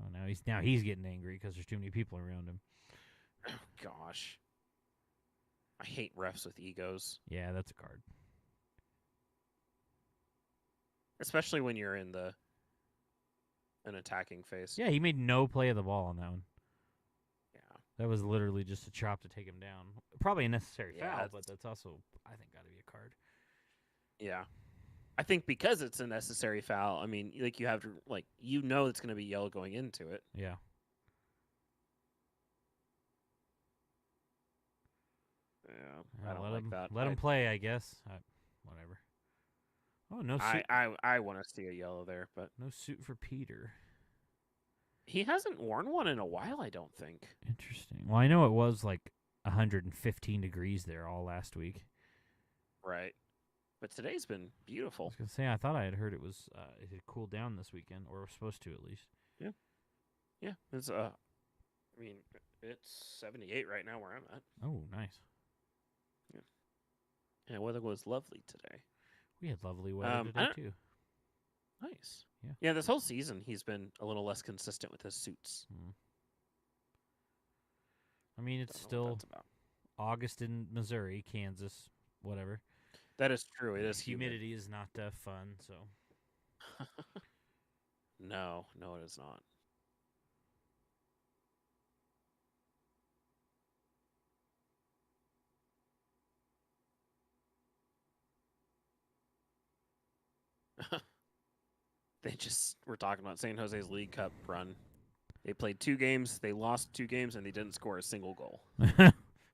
oh, now he's getting angry because there's too many people around him. Oh, gosh. I hate refs with egos, Yeah, that's a card. especially when you're in an attacking phase. Yeah, he made no play of the ball on that one. Yeah. That was literally just a chop to take him down. Probably a necessary Yeah, foul, it's- but that's also, I think, got to be a card. Yeah. I think because it's a necessary foul, I mean, like you have to it's going to be yellow going into it. Yeah. Yeah. I don't let like him, that. Let him play, I guess. Whatever. Oh, no suit. I want to see a yellow there, but No suit for Peter. he hasn't worn one in a while, I don't think. Interesting. Well, I know it was like 115 degrees there all last week. Right. But today's been I beautiful. was gonna say I thought I had heard it was it had cooled down this weekend, or was supposed to at least. Yeah. It's it's 78 right now where I'm at. Oh, nice. Yeah, weather was lovely today. We had lovely weather I today don't- too. Nice. Yeah. Yeah, this whole season he's been a little less consistent with his suits. I mean, it's Don't know what still that's about. August in Missouri, Kansas, whatever. That is true. It is humid. Humidity is not fun, so No, it is not. They just were talking about San Jose's League Cup run. They played 2 games, they lost 2 games, and they didn't score a single goal.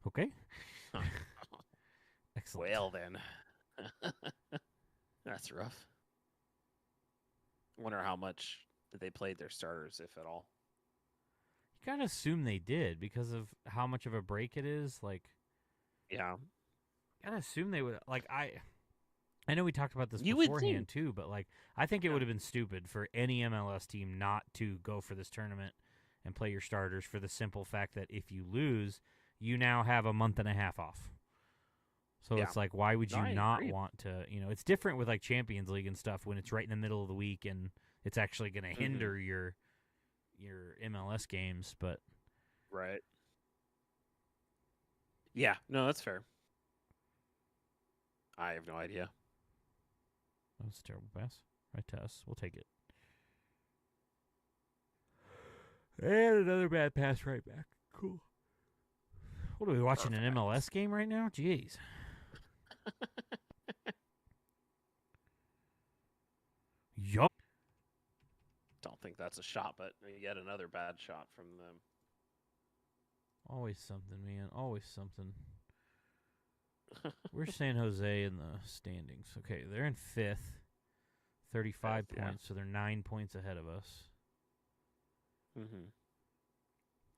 okay. Excellent. Well then, that's rough. Wonder how much that they played their starters, if at all. You gotta assume they did because of how much of a break it is. Like, Yeah, gotta assume they would. Like, I know we talked about this You would beforehand think. too, but like, I think it Yeah. would have been stupid for any MLS team not to go for this tournament and play your starters for the simple fact that if you lose, you now have a month and a half off. So Yeah. it's like, why would No, you I not agree. want to? It's different with like Champions League and stuff when it's right in the middle of the week and it's actually going to Mhm. hinder your MLS games. But right. Yeah, no, that's fair. I have no idea. that was a terrible pass right to us. We'll take it. And another bad pass right back. Cool. What are we watching? An Perfect. MLS game right now? Jeez. Yup. Don't think that's a shot, but yet another bad shot from them. Always something, man. Always something. Where's San Jose in the standings? Okay, they're in 5th. 35 Fifth, yeah. points, so they're 9 points ahead of us. Mm-hmm.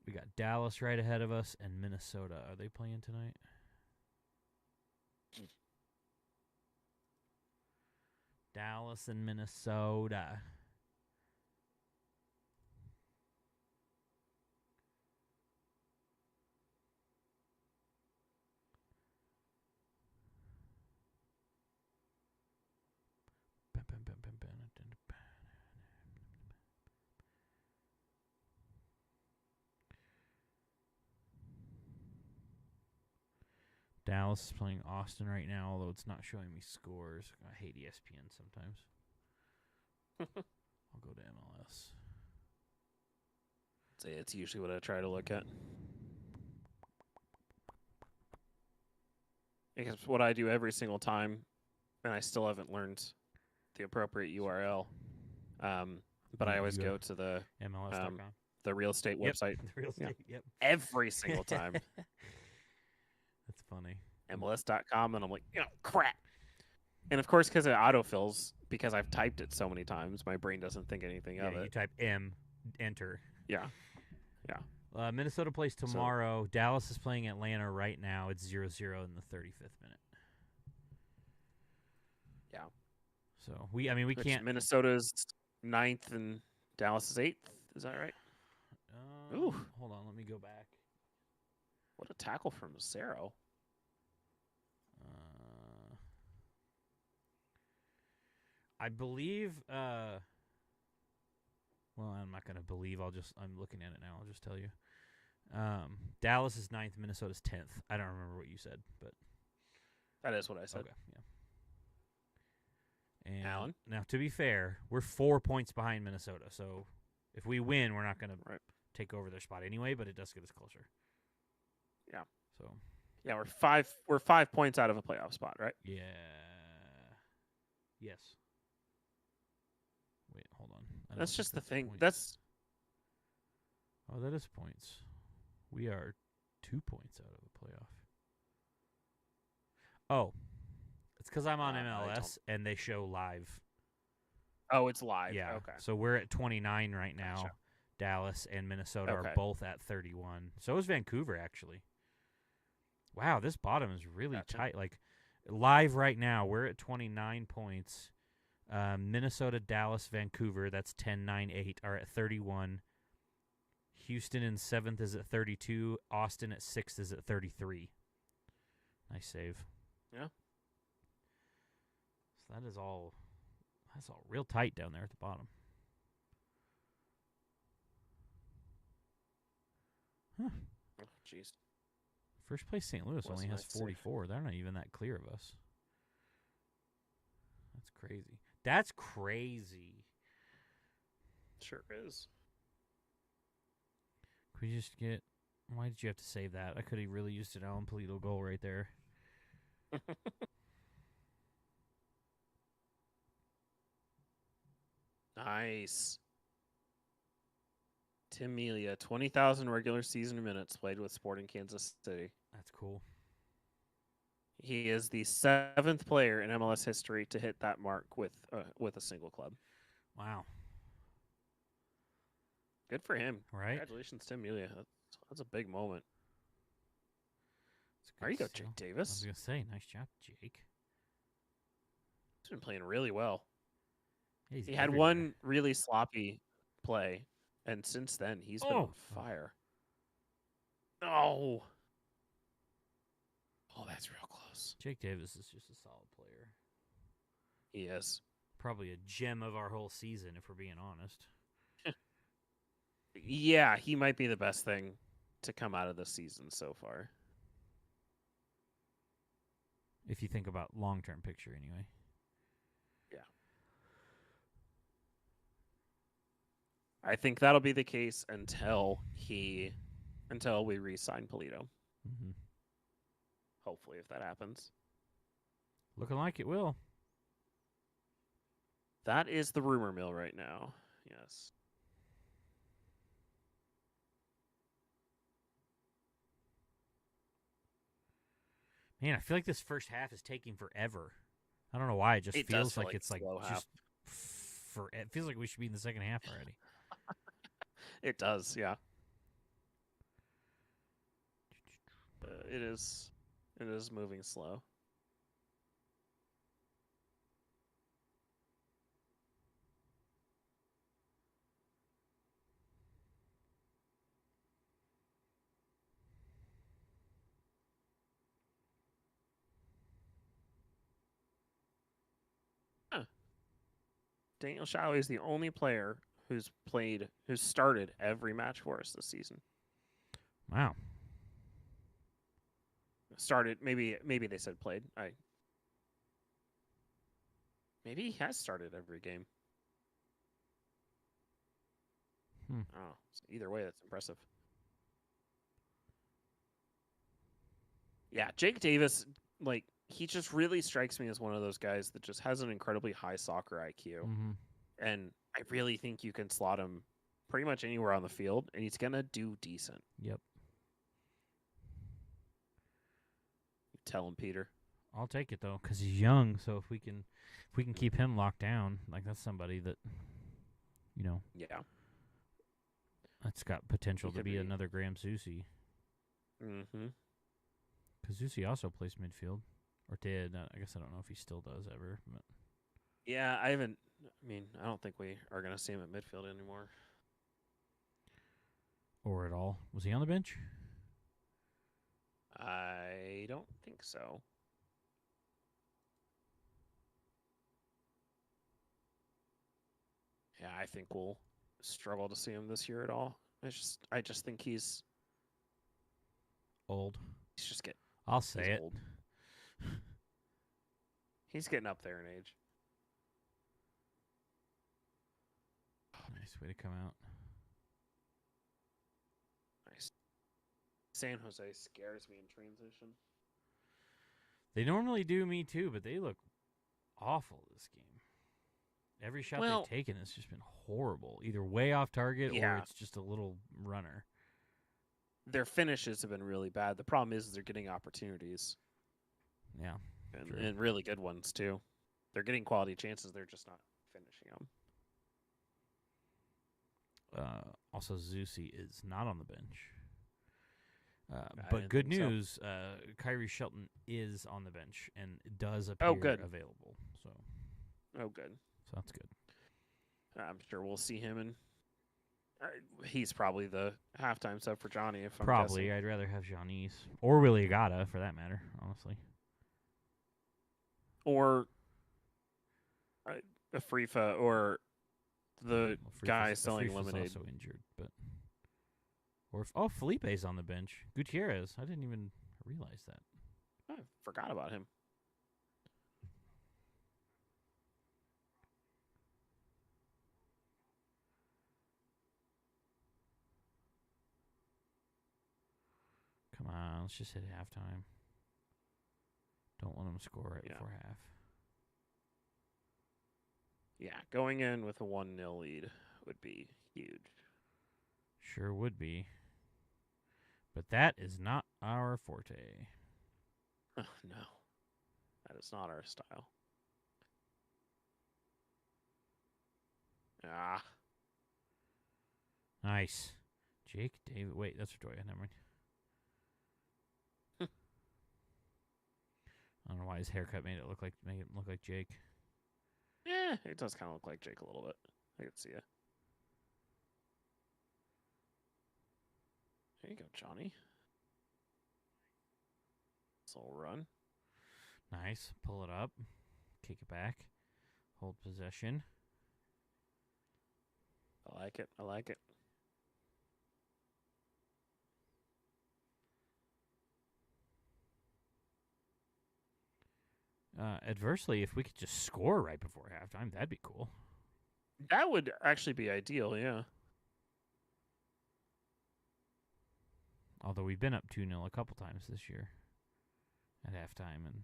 We got Dallas right ahead of us and Minnesota. Are they playing tonight? Dallas and Minnesota. Dallas is playing Austin right now, although it's not showing me scores. I hate ESPN sometimes. I'll go to MLS. Say it's usually what I try to look at. Because what I do every single time, and I still haven't learned the appropriate URL. But I always You go to the MLS.com. the real estate Yep, website the real estate. Yep. every single time. That's funny. MLS.com, and I'm like, crap. And of course, because it autofills, because I've typed it so many times, my brain doesn't think anything of You it. type M, enter. Yeah. Minnesota plays tomorrow. Dallas is playing Atlanta right now. It's 0-0 in the 35th minute. Yeah. So we Which can't. Minnesota's 9th and Dallas is 8th. Is that right? Ooh. Hold on, let me go back. What a tackle from Cero. I believe. Well, I'm not gonna believe. I'm looking at it now. I'll just tell you. Dallas is 9th. Minnesota's 10th. I don't remember what you said, but That is what I said. okay, yeah. And Alan? now, to be fair, we're 4 points behind Minnesota. So if we win, we're not gonna Right. take over their spot anyway. But it does get us closer. Yeah. So Yeah, we're 5 points out of a playoff spot, right? yeah. Yes. Wait, hold on. I don't That's think just the thing. points. That's Oh, that is points. We are 2 points out of the playoff. Oh, it's because I'm on I MLS and they show live. it's live. Yeah. Okay. So we're at 29 right now. Gotcha. Dallas and Minnesota Okay. are both at 31. So is Vancouver, actually. Wow, this bottom is really Gotcha. tight. Like, live right now, we're at 29 points. Minnesota, Dallas, Vancouver, that's 10, 9, 8, are at 31. Houston in 7th is at 32. Austin at 6th is at 33. Nice save. Yeah. So that's all real tight down there at the bottom. Huh. Oh, jeez. First place St. Louis Was only has nice save. 44. They're not even that clear of us. That's crazy. That's crazy. Sure is. Could we just get... Why did you have to save that? I could have really used an Alan Polito goal right there. Nice. Tim Melia, 20,000 regular season minutes played with Sporting Kansas City. That's cool. He is the 7th player in MLS history to hit that mark with a single club. Wow. Good for him. Right? Congratulations, Tim Melia. That's a big moment. That's a There you good go, Jake steal. I was Davis. going to say, nice job, Jake. He's been playing really well. He's He had everywhere. one really sloppy play, and since then he's been on Oh. fire. Oh. Oh, that's real close. Jake Davis is just a solid player. He is. Probably a gem of our whole season, if we're being honest. Yeah, he might be the best thing to come out of the season so far. If you think about long-term picture, anyway. I think that'll be the case until we re-sign Polito. Mm-hmm. Hopefully, if that happens. Looking like it will. That is the rumor mill right now. Yes. Man, I feel like this first half is taking forever. I don't know why. It just It does feels feel like like it's a like slow half. just it feels like we should be in the second half already. It does, yeah. It is moving slow. Daniel Showie is the only player who's started every match for us this season. Wow. Started, maybe they said played. Maybe he has started every game. Oh, so either way, that's impressive. Yeah, Jake Davis, like, he just really strikes me as one of those guys that just has an incredibly high soccer IQ. Mm-hmm. And I really think you can slot him pretty much anywhere on the field, and he's going to do decent. Yep. Tell him, Peter. I'll take it though, because he's young. So if we can keep him locked down, like that's somebody that, Yeah. that's got potential He to could be be. another Graham Zusi. Mm-hmm. Because Zusi also plays midfield, or did. I guess I don't know if he still does ever. But Yeah, I don't think we are going to see him at midfield anymore. or at all. Was he on the bench? I don't think so. think we'll struggle to see him this year at all. I just think he's Old. just getting I'll say it. old. He's getting up there in age. Nice way to come out. Nice. San Jose scares me in transition. They normally do me too, but they look awful this game. Every shot Well- they've taken has just been horrible. Either way off target or Yeah. it's just a little runner. Their finishes have been really bad. The problem is they're getting opportunities Yeah. and, True. and really good ones too. They're getting quality chances. They're just not finishing them. Also, Zusi is not on the bench. I But didn't good think so. news, Kyrie Shelton is on the bench and does appear good. available. So Oh, good. that's good. I'm sure we'll see him, and he's probably the halftime sub for Johnny. If I'm Probably. guessing. I'd rather have Giannis or Willie Agata for that matter, honestly. Or Afrifa, or the Well, guy Afrifa's selling lemonade. also injured, but Felipe's on the bench. Gutierrez. I didn't even realize that. I forgot about him. Come on, let's just hit halftime. Don't let them score right Yeah. before half. Yeah, going in with a 1-0 lead would be huge. Sure would be. But that is not our forte. No, that is not our style. Ah, Nice. Jake David. Wait, that's Joya. Never mind. I don't know why his haircut made it look like Jake. yeah, it does kind of look like Jake a little bit. I can see it. There you go, Johnny. This little run. Nice. Pull it up. Kick it back. Hold possession. I like it. I like it. Adversely, if we could just score right before halftime, that'd be cool. That would actually be ideal, yeah. Although we've been up 2-0 a couple times this year at halftime, and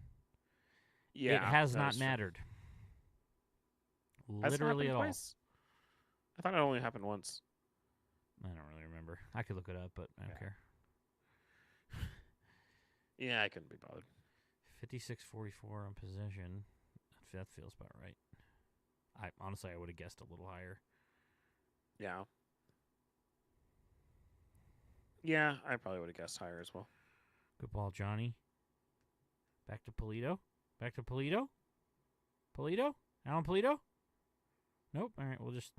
Yeah. it has that not is true. mattered. Has it Literally at happened all. twice? I thought it only happened once. I don't really remember. I could look it up, but I don't Yeah. care. Yeah, I couldn't be bothered. 56-44 on possession. That feels about right. I honestly, I would have guessed a little higher. Yeah. Yeah, I probably would have guessed higher as well. Good ball, Johnny. Back to Polito. Back to Polito. Polito? Alan Polito? Nope. All right, we'll just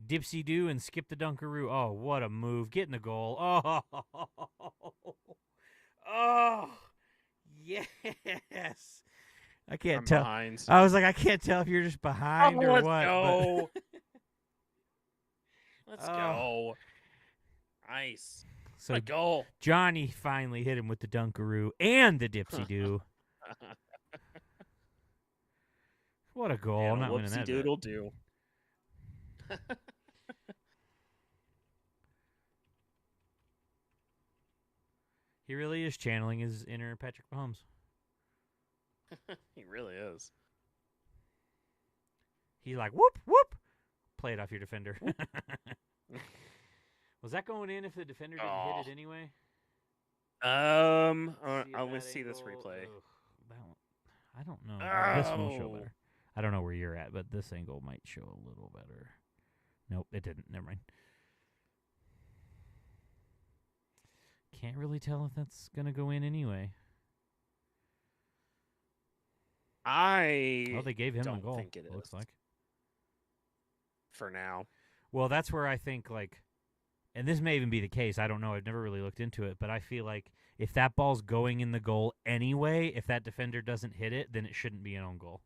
dipsy do and skip the Dunkaroo. Oh, what a move. Get in the goal. Oh. Oh. Yes. I can't From tell. behind. I was like, I can't tell if you're just behind or let's what. go. Let's Oh. go. Nice. So What a goal. Johnny finally hit him with the Dunkaroo and the dipsy do. What a goal. Yeah, I'm not winning whoopsie that. bet. doodle do. He really is channeling his inner Patrick Mahomes. He really is. He's like, whoop, whoop. Play it off your defender. Was that going in if the defender didn't Oh. hit it anyway? I'll that see this angle. replay. Ugh, that one, I don't know. This one will show Oh. better. I don't know where you're at, but this angle might show a little better. Nope, it didn't. Never mind. Can't really tell if that's going to go in anyway. I Oh, they gave him a don't goal. think it Looks is. like. for now. Well, that's where I think, like, and this may even be the case. I don't know. I've never really looked into it, but I feel like if that ball's going in the goal anyway, if that defender doesn't hit it, then it shouldn't be an own goal.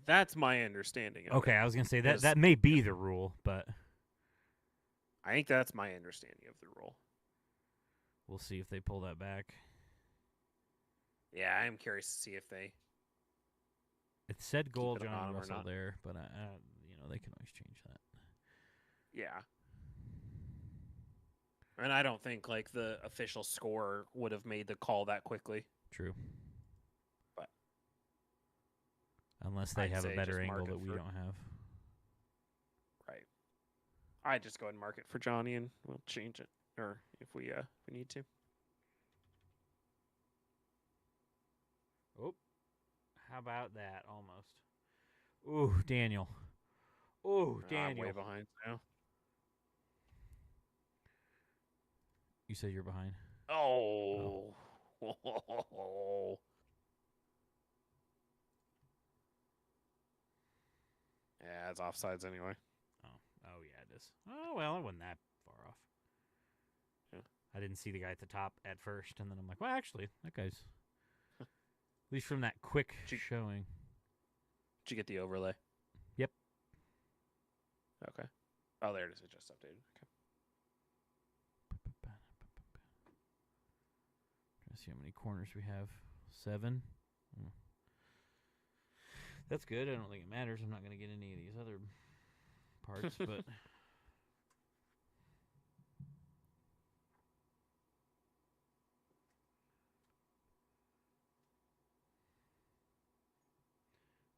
That's my understanding of Okay, it. I was gonna say Because that may be the rule, but I think that's my understanding of the rule. we'll see if they pull that back. Yeah, I am curious to see if they. It said goal it Johnny on 'em or Russell not. there, but they can always change that. Yeah. And I don't think like the official score would have made the call that quickly. True. But unless they I'd have a say better just mark angle it that we for- don't have. Right. I'd just go ahead and mark it for Johnny, and we'll change it, or if we need to. Oh, how about that? Almost. Ooh, Daniel. Ooh, I'm Daniel. way behind now. You said you're behind. Oh. Yeah, it's offsides anyway. Oh yeah, it is. Oh well, it wasn't that far off. Yeah. I didn't see the guy at the top at first, and then I'm like, well, actually, that guy's at least from that quick Gee. showing. Did you get the overlay? Yep. Okay. Oh, there it is. It just updated. Okay. Trying to see how many corners we have. 7. Hmm. That's good. I don't think it matters. I'm not going to get any of these other parts, but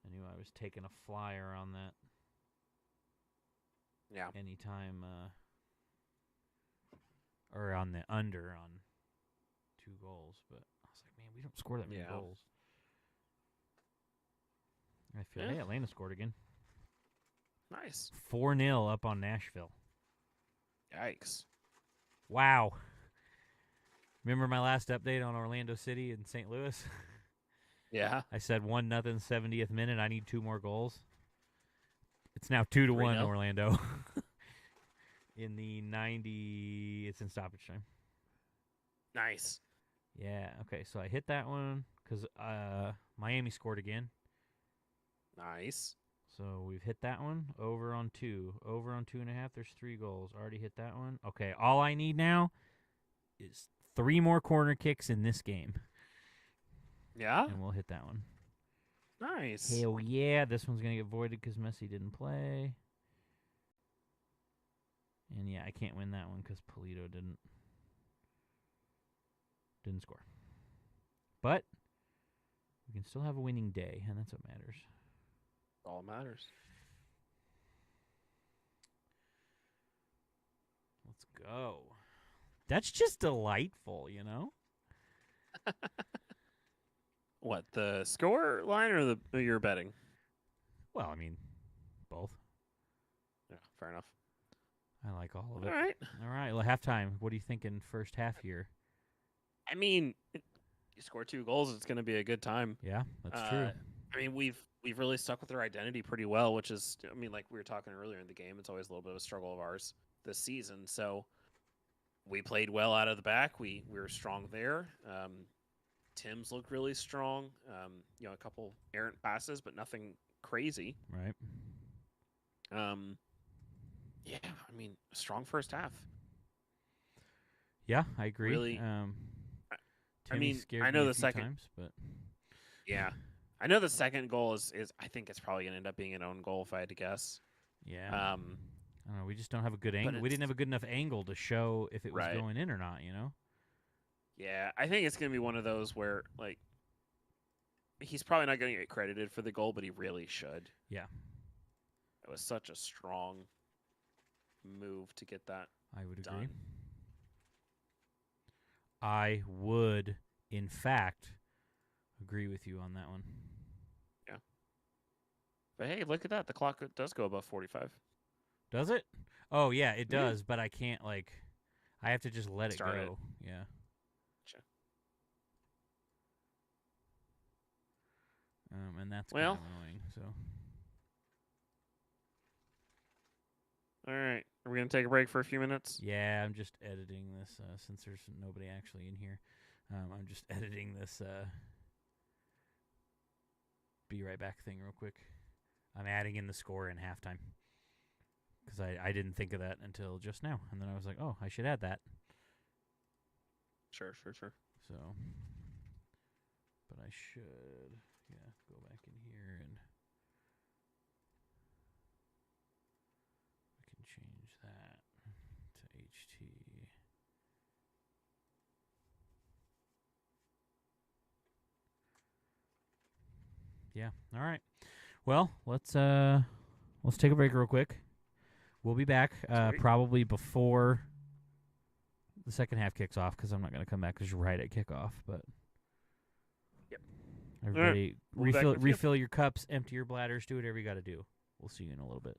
I knew I was taking a flyer on that Yeah. anytime, or on the under on 2 goals, but I was like, man, we don't score that many Yeah. goals. I feel, Yeah. hey, Atlanta scored again. Nice. 4-0 up on Nashville. Yikes. Wow. Remember my last update on Orlando City and St. Louis? Yeah. I said 1-0 70th minute. I need 2 more goals. It's now 2-1 3-0? Orlando. In the 90, it's in stoppage time. Nice. Yeah. Okay. So I hit that one because Miami scored again. Nice. So we've hit that one. Over on 2. Over on 2.5. There's 3 goals. Already hit that one. Okay. All I need now is 3 more corner kicks in this game, Yeah. and we'll hit that one. Nice. Hell yeah. This one's going to get voided because Messi didn't play. And yeah, I can't win that one because Polito didn't score. But we can still have a winning day, and that's what matters. All matters. Let's go. That's just delightful, you know? What, the score line or the you're betting? Well, I mean, both. Yeah, fair enough. I like all of All it. right. All right. Well, halftime. What are you thinking first half here? I mean, you score 2 goals, it's going to be a good time. Yeah, that's true. I mean, we've really stuck with our identity pretty well, which is, I mean, like we were talking earlier in the game, it's always a little bit of a struggle of ours this season. So we played well out of the back. We were strong there. Tim's looked really strong. A couple errant passes, but nothing crazy. Right. Yeah, I mean, strong first half. Yeah, I agree. Really, Timmy mean, scared I know me a the few second- times, but Yeah. I know the second goal is I think it's probably going to end up being an own goal if I had to guess. yeah. I don't know. We just don't have a good but angle. We it's- didn't have a good enough angle to show if it was Right. going in or not, you know? Yeah, I think it's going to be one of those where, like, he's probably not going to get credited for the goal, but he really should. Yeah. It was such a strong move to get that I would agree. done. I would, in fact, agree with you on that one. But hey, look at that. The clock does go above 45. Does it? Oh, yeah, it Yeah. does, but I can't, like, I have to just let it Start it. go. Yeah. Gotcha. And that's Well- kind of annoying, so. All right. Are we going to take a break for a few minutes? Yeah, I'm just editing this since there's nobody actually in here. I'm just editing this be right back thing real quick. I'm adding in the score in halftime because I didn't think of that until just now, and then I was like, oh, I should add that. Sure. So, but I should, go back in here and we can change that to HT. Yeah. All right. Well, let's take a break real quick. We'll be back Sweet. probably before the second half kicks off because I'm not going to come back because you're right at kickoff. But Yep. Everybody, We'll be back with you. refill your cups, empty your bladders, do whatever you got to do. We'll see you in a little bit.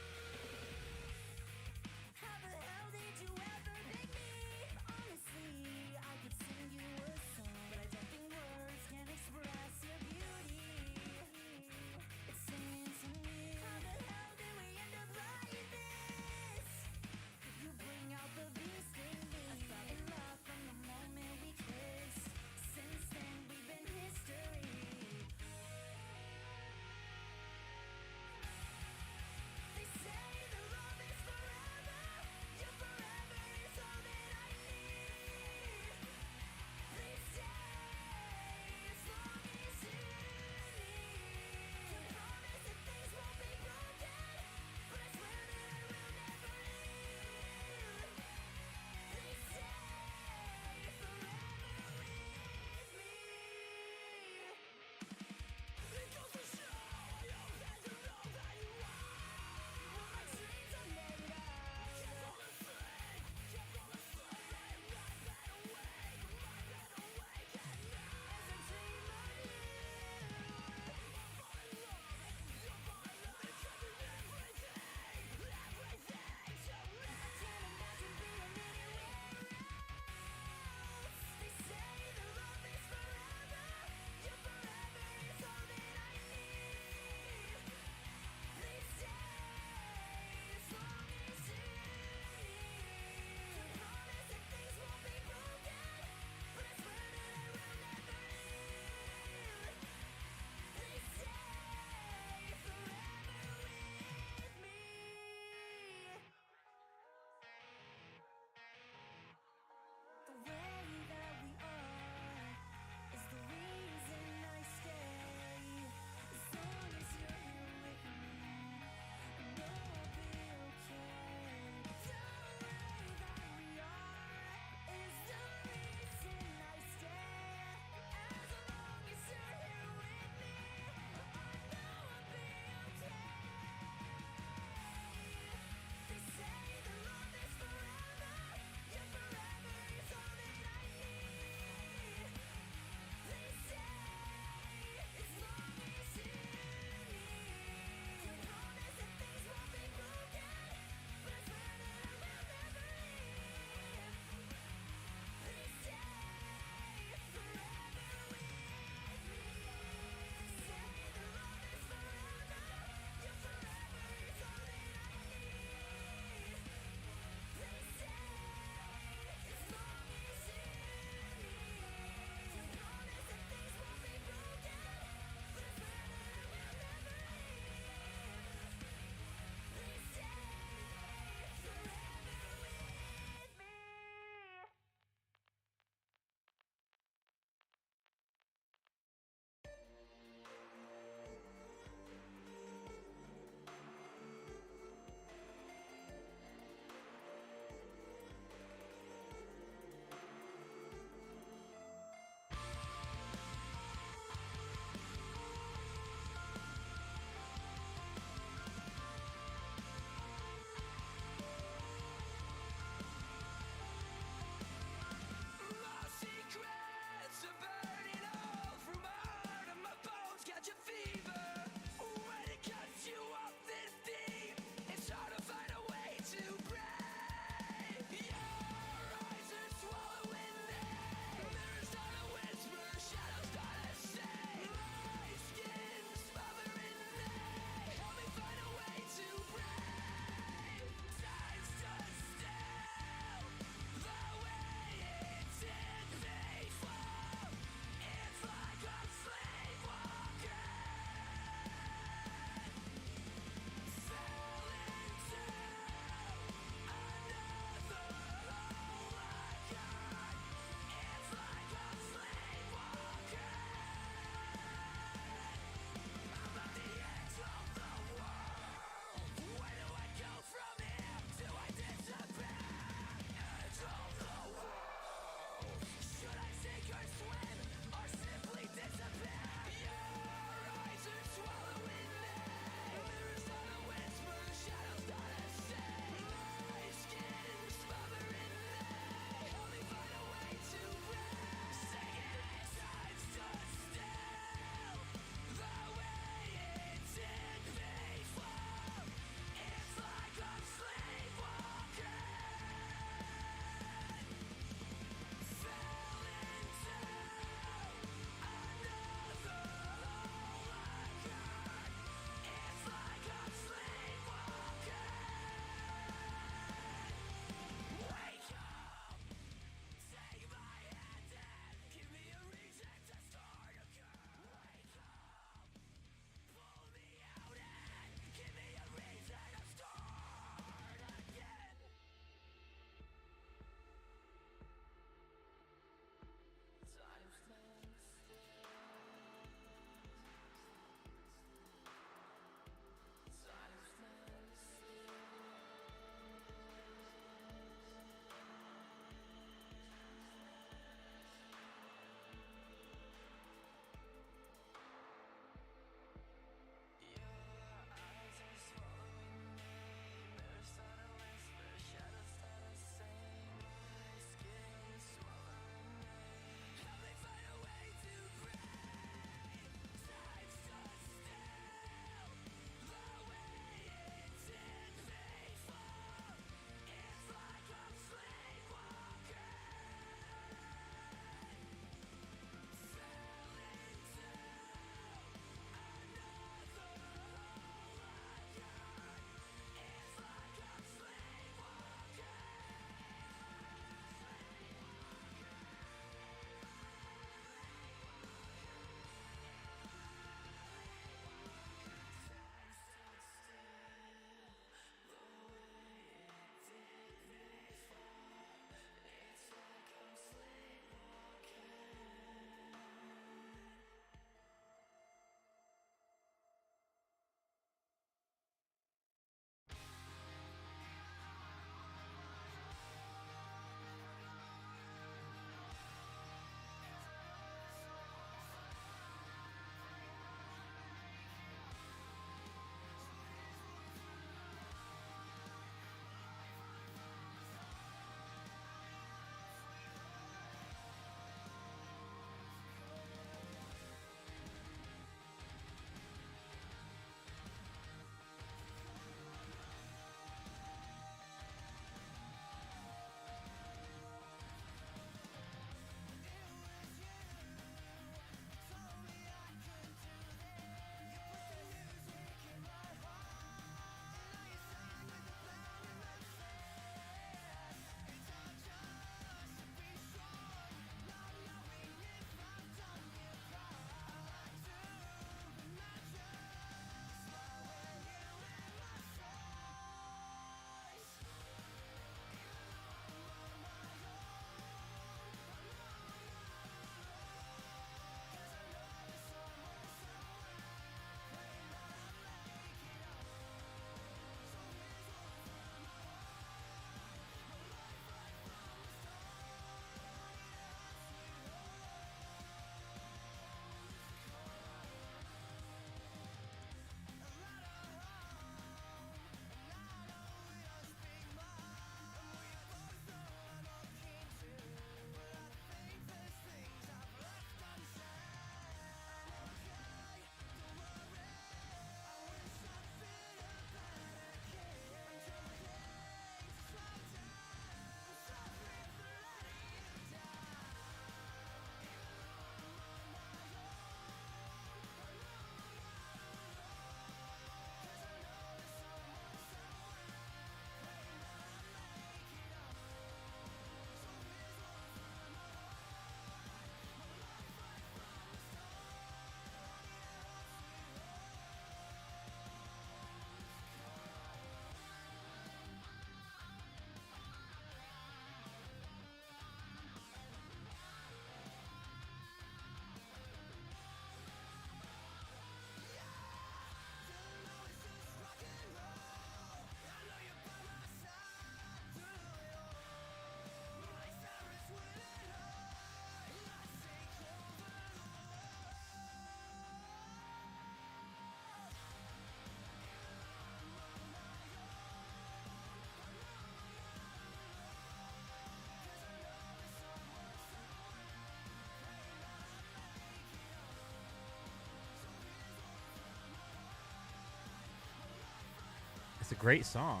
It's a great song.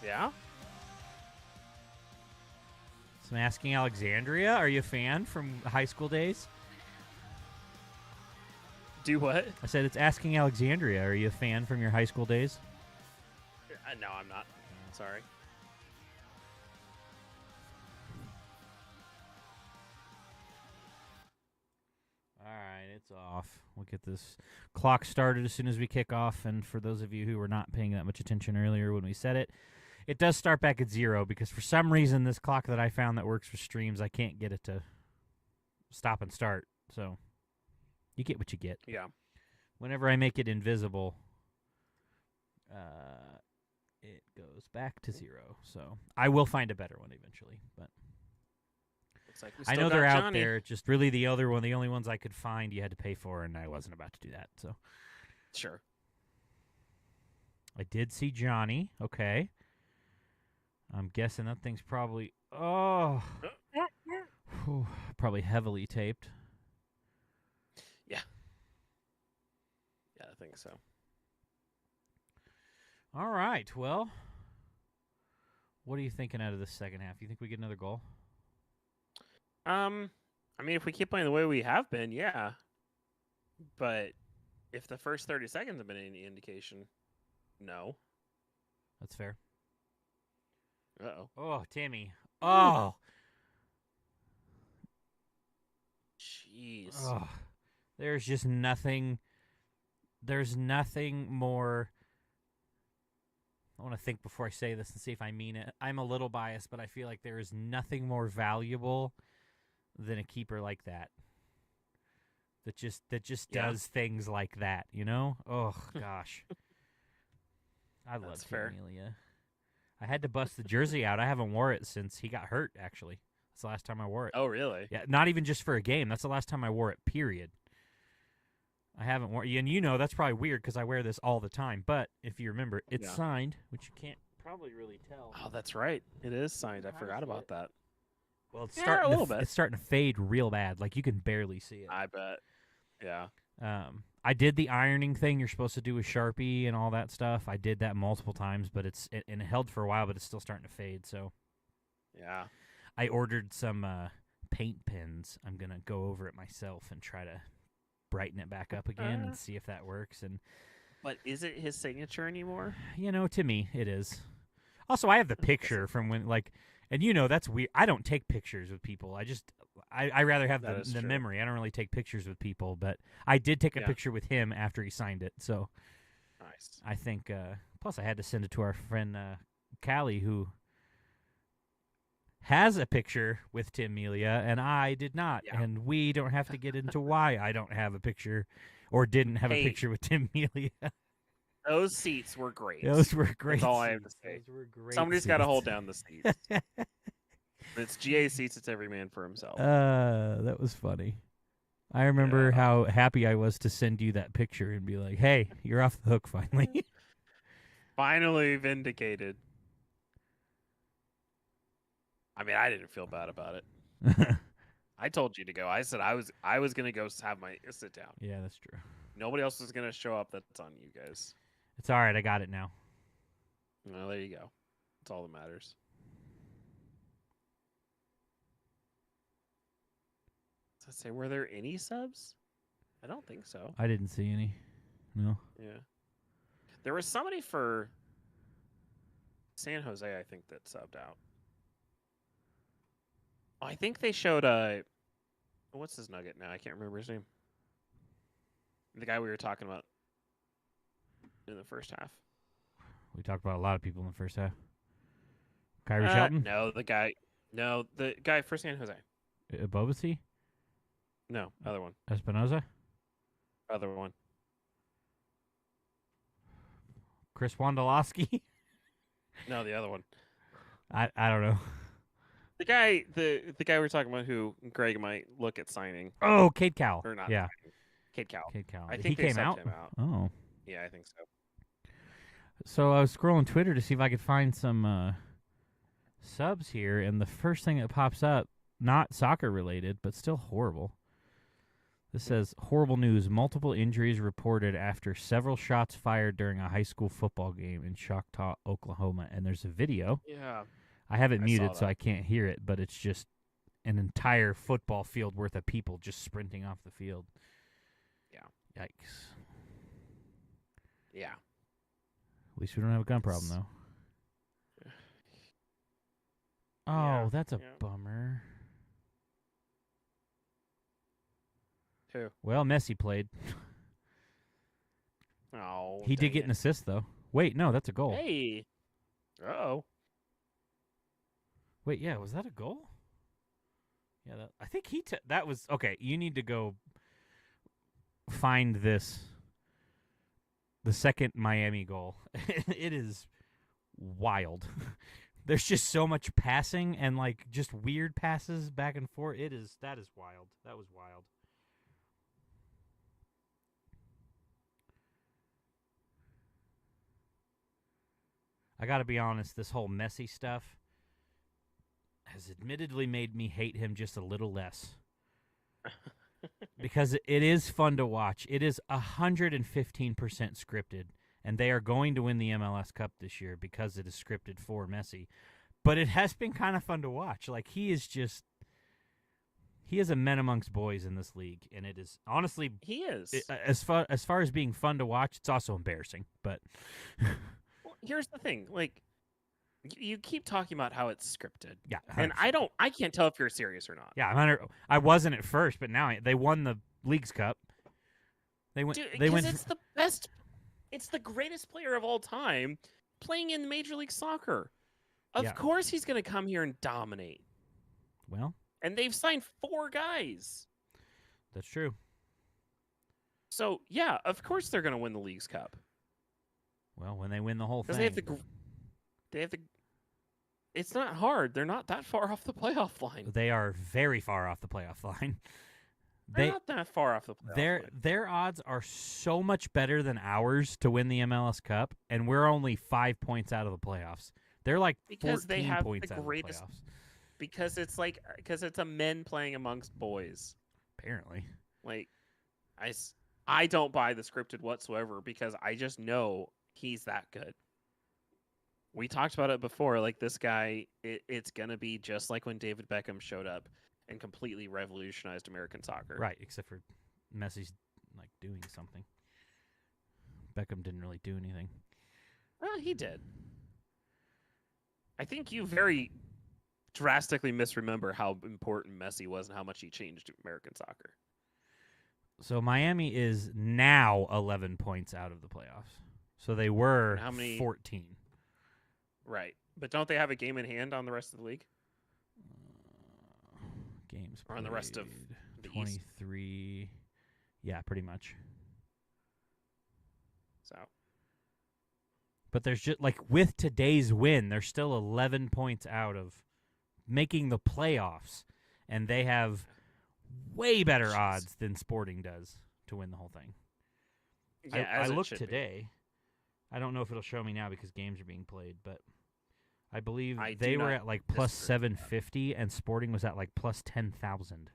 Yeah. Some Asking Alexandria. Are you a fan from high school days? Do what? I said it's Asking Alexandria. Are you a fan from your high school days? No, I'm not. Sorry. All right, it's off. We'll get this clock started as soon as we kick off. And for those of you who were not paying that much attention earlier when we said it, it does start back at 0 because for some reason this clock that I found that works for streams, I can't get it to stop and start. So you get what you get. Yeah. Whenever I make it invisible, it goes back to 0. So I will find a better one eventually, but Looks like we I still know got they're out Johnny. there. Just really the only ones I could find, you had to pay for, and I wasn't about to do that. So Sure. I did see Johnny. Okay, I'm guessing that thing's probably probably heavily taped. Yeah, I think so. All right. Well, what are you thinking out of the second half? You think we get another goal? I mean, if we keep playing the way we have been, yeah. But if the first 30 seconds have been any indication, no. That's fair. Uh-oh. Oh, Timmy. Oh. Jeez. Oh. There's just nothing. There's nothing more. I want to think before I say this and see if I mean it. I'm a little biased, but I feel like there is nothing more valuable than a keeper like that. That just Yeah. does things like that, you know? Oh gosh. I love That's fair. Tim Melia. I had to bust the jersey out. I haven't wore it since he got hurt, actually. That's the last time I wore it. Oh, really? Yeah, not even just for a game. That's the last time I wore it, period. I haven't worn, and you know that's probably weird because I wear this all the time. But if you remember, it's Yeah. signed, which you can't probably really tell. Oh, that's right. It is signed. I How forgot is about it? that. Well, it's Yeah, starting a to little bit. it's starting to fade real bad. Like you can barely see it. I bet. Yeah. I did the ironing thing you're supposed to do with Sharpie and all that stuff. I did that multiple times, but it held for a while, but it's still starting to fade. So Yeah. I ordered some paint pens. I'm gonna go over it myself and try to brighten it back up again and see if that works. And But is it his signature anymore? you know, to me, it is. Also, I have the picture from when, like, and you know, that's weird. I don't take pictures with people. I rather have That is the true. memory. I don't really take pictures with people, but I did take a Yeah. picture with him after he signed it. So Nice. I think, plus I had to send it to our friend Callie, who has a picture with Tim Melia, and I did not. Yeah. And we don't have to get into why I don't have a picture or didn't have a Hey. picture with Tim Melia. Those seats were great. Those were great. all I have to seats. say. Those were great. Somebody's got to seats. hold down the seats. If it's GA seats, it's every man for himself. That was funny. I remember Yeah. how happy I was to send you that picture and be like, "Hey, you're off the hook finally." Finally vindicated. I mean, I didn't feel bad about it. I told you to go. I said I was gonna go have my sit down. Yeah, that's true. Nobody else is gonna show up. That's on you guys. It's all right. I got it now. Well, there you go. That's all that matters. So I say, were there any subs? I don't think so. I didn't see any. No. Yeah. There was somebody for San Jose, I think, that subbed out. I think they showed what's his nugget now? I can't remember his name. The guy we were talking about in the first half. We talked about a lot of people in the first half. Kyrie Shelton? No, the guy for San Jose. Bobasi? No, other one. Espinoza? Other one. Chris Wondolowski? No, the other one. I don't know. The guy we were talking about who Greg might look at signing. Oh, Cade Cowell. Or not Yeah, signing. Cade Cowell. Cade Cowell. I He think they came subbed out? him out. Oh. Yeah, I think so. So I was scrolling Twitter to see if I could find some subs here, and the first thing that pops up, not soccer related, but still horrible. This says horrible news. Multiple injuries reported after several shots fired during a high school football game in Choctaw, Oklahoma. And there's a video. Yeah. I have it I muted saw so that. I can't hear it, but it's just an entire football field worth of people just sprinting off the field. Yeah. Yikes. Yeah. At least we don't have a gun problem, It's- though. Yeah, Oh, that's a yeah. bummer. Who? Well, Messi played. Oh, He did dang get an it. assist, though. Wait, no, that's a goal. Hey. Uh-oh. Wait, yeah, was that a goal? Yeah, I think that was okay. You need to go find this. The second Miami goal. It is wild. There's just so much passing and like just weird passes back and forth. That is wild. That was wild. I got to be honest, this whole Messi stuff has admittedly made me hate him just a little less. Because it is fun to watch. It is 115% scripted, and they are going to win the MLS Cup this year because it is scripted for Messi. But it has been kind of fun to watch. Like, he is a men amongst boys in this league, and it is honestly He is. as far as being fun to watch, it's also embarrassing. But Well, here's the thing. Like, you keep talking about how it's scripted. yeah, And 100%. I can't tell if you're serious or not. Yeah, I wasn't at first, but now they won the Leagues Cup. They went. Dude, They because went. it's the best. It's the greatest player of all time playing in Major League Soccer. Of Yeah. course he's going to come here and dominate. Well, And they've signed 4 guys. that's true. So, yeah, of course they're going to win the Leagues Cup. Well, when they win the whole thing, Because they have the. It's not hard. They're not that far off the playoff line. they are very far off the playoff line. They're not that far off the playoff line. Their odds are so much better than ours to win the MLS Cup, and we're only 5 points out of the playoffs. They're like Because 14 they have points the out greatest- of the playoffs. Because it's a men playing amongst boys. Apparently, Like, I don't buy the scripted whatsoever because I just know he's that good. We talked about it before. Like, this guy, it's going to be just like when David Beckham showed up and completely revolutionized American soccer. right? Except for Messi's like doing something. Beckham didn't really do anything. Well, he did. I think you very drastically misremember how important Messi was and how much he changed American soccer. So Miami is now 11 points out of the playoffs. So they were And how many- 14. Right. But don't they have a game in hand on the rest of the league? Games Or on the rest of played, the East? 23. Yeah, pretty much. So, But there's just like with today's win, they're still 11 points out of making the playoffs, and they have way better Jeez. odds than Sporting does to win the whole thing. yeah, I as it looked should be. today. I don't know if it'll show me now because games are being played, but I believe I do they were not at like plus disagree with that. 750, and Sporting was at like plus 10,000.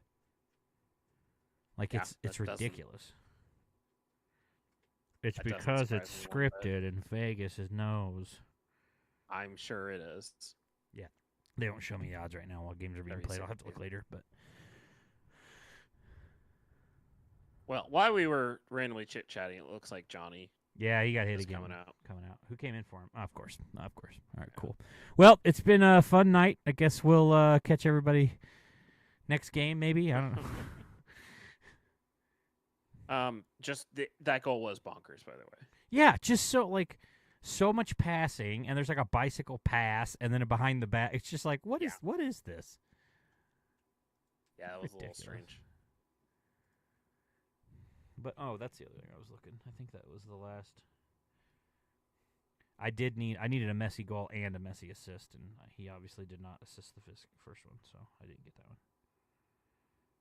Like Yeah, it's that doesn't- ridiculous. It's that doesn't because it's surprise me one bit. scripted and Vegas knows. I'm sure it is. They don't show me the odds right now while games are being Very played. I'll have to look soon. later, but Well, while we were randomly chit-chatting, it looks like Johnny yeah, he got hit is again. coming out. Who came in for him? Oh, of course. All right, cool. Well, it's been a fun night. I guess we'll catch everybody next game, maybe. I don't know. Just that goal was bonkers, by the way. Yeah, just so much passing, and there's like a bicycle pass, and then a behind the back. It's just like, what is this? Yeah, that was a little Ridiculous. strange. But that's the other thing I was looking. I think that was the last. I needed a Messi goal and a Messi assist, and he obviously did not assist the first one, so I didn't get that one.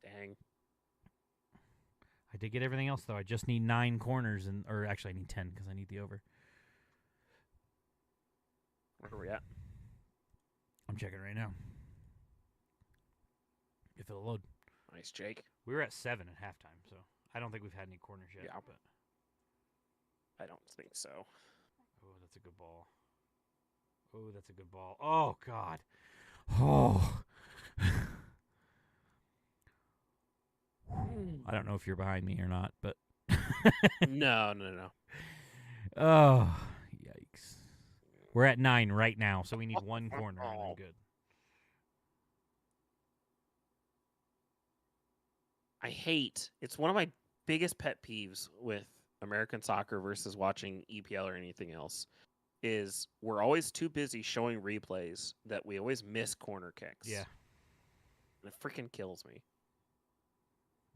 Dang. I did get everything else though. I just need 9 corners, or actually I need 10 because I need the over. Where are we at? I'm checking right now. If it'll load. Nice, Jake. We were at 7 at halftime, so I don't think we've had any corners yet. Yeah. But I don't think so. oh, that's a good ball. Oh, that's a good ball. Oh God. Oh. I don't know if you're behind me or not, but No. oh, yikes. We're at 9 right now, so we need one corner and then good. It's one of my biggest pet peeves with American soccer versus watching EPL or anything else is we're always too busy showing replays that we always miss corner kicks. Yeah. And it freaking kills me.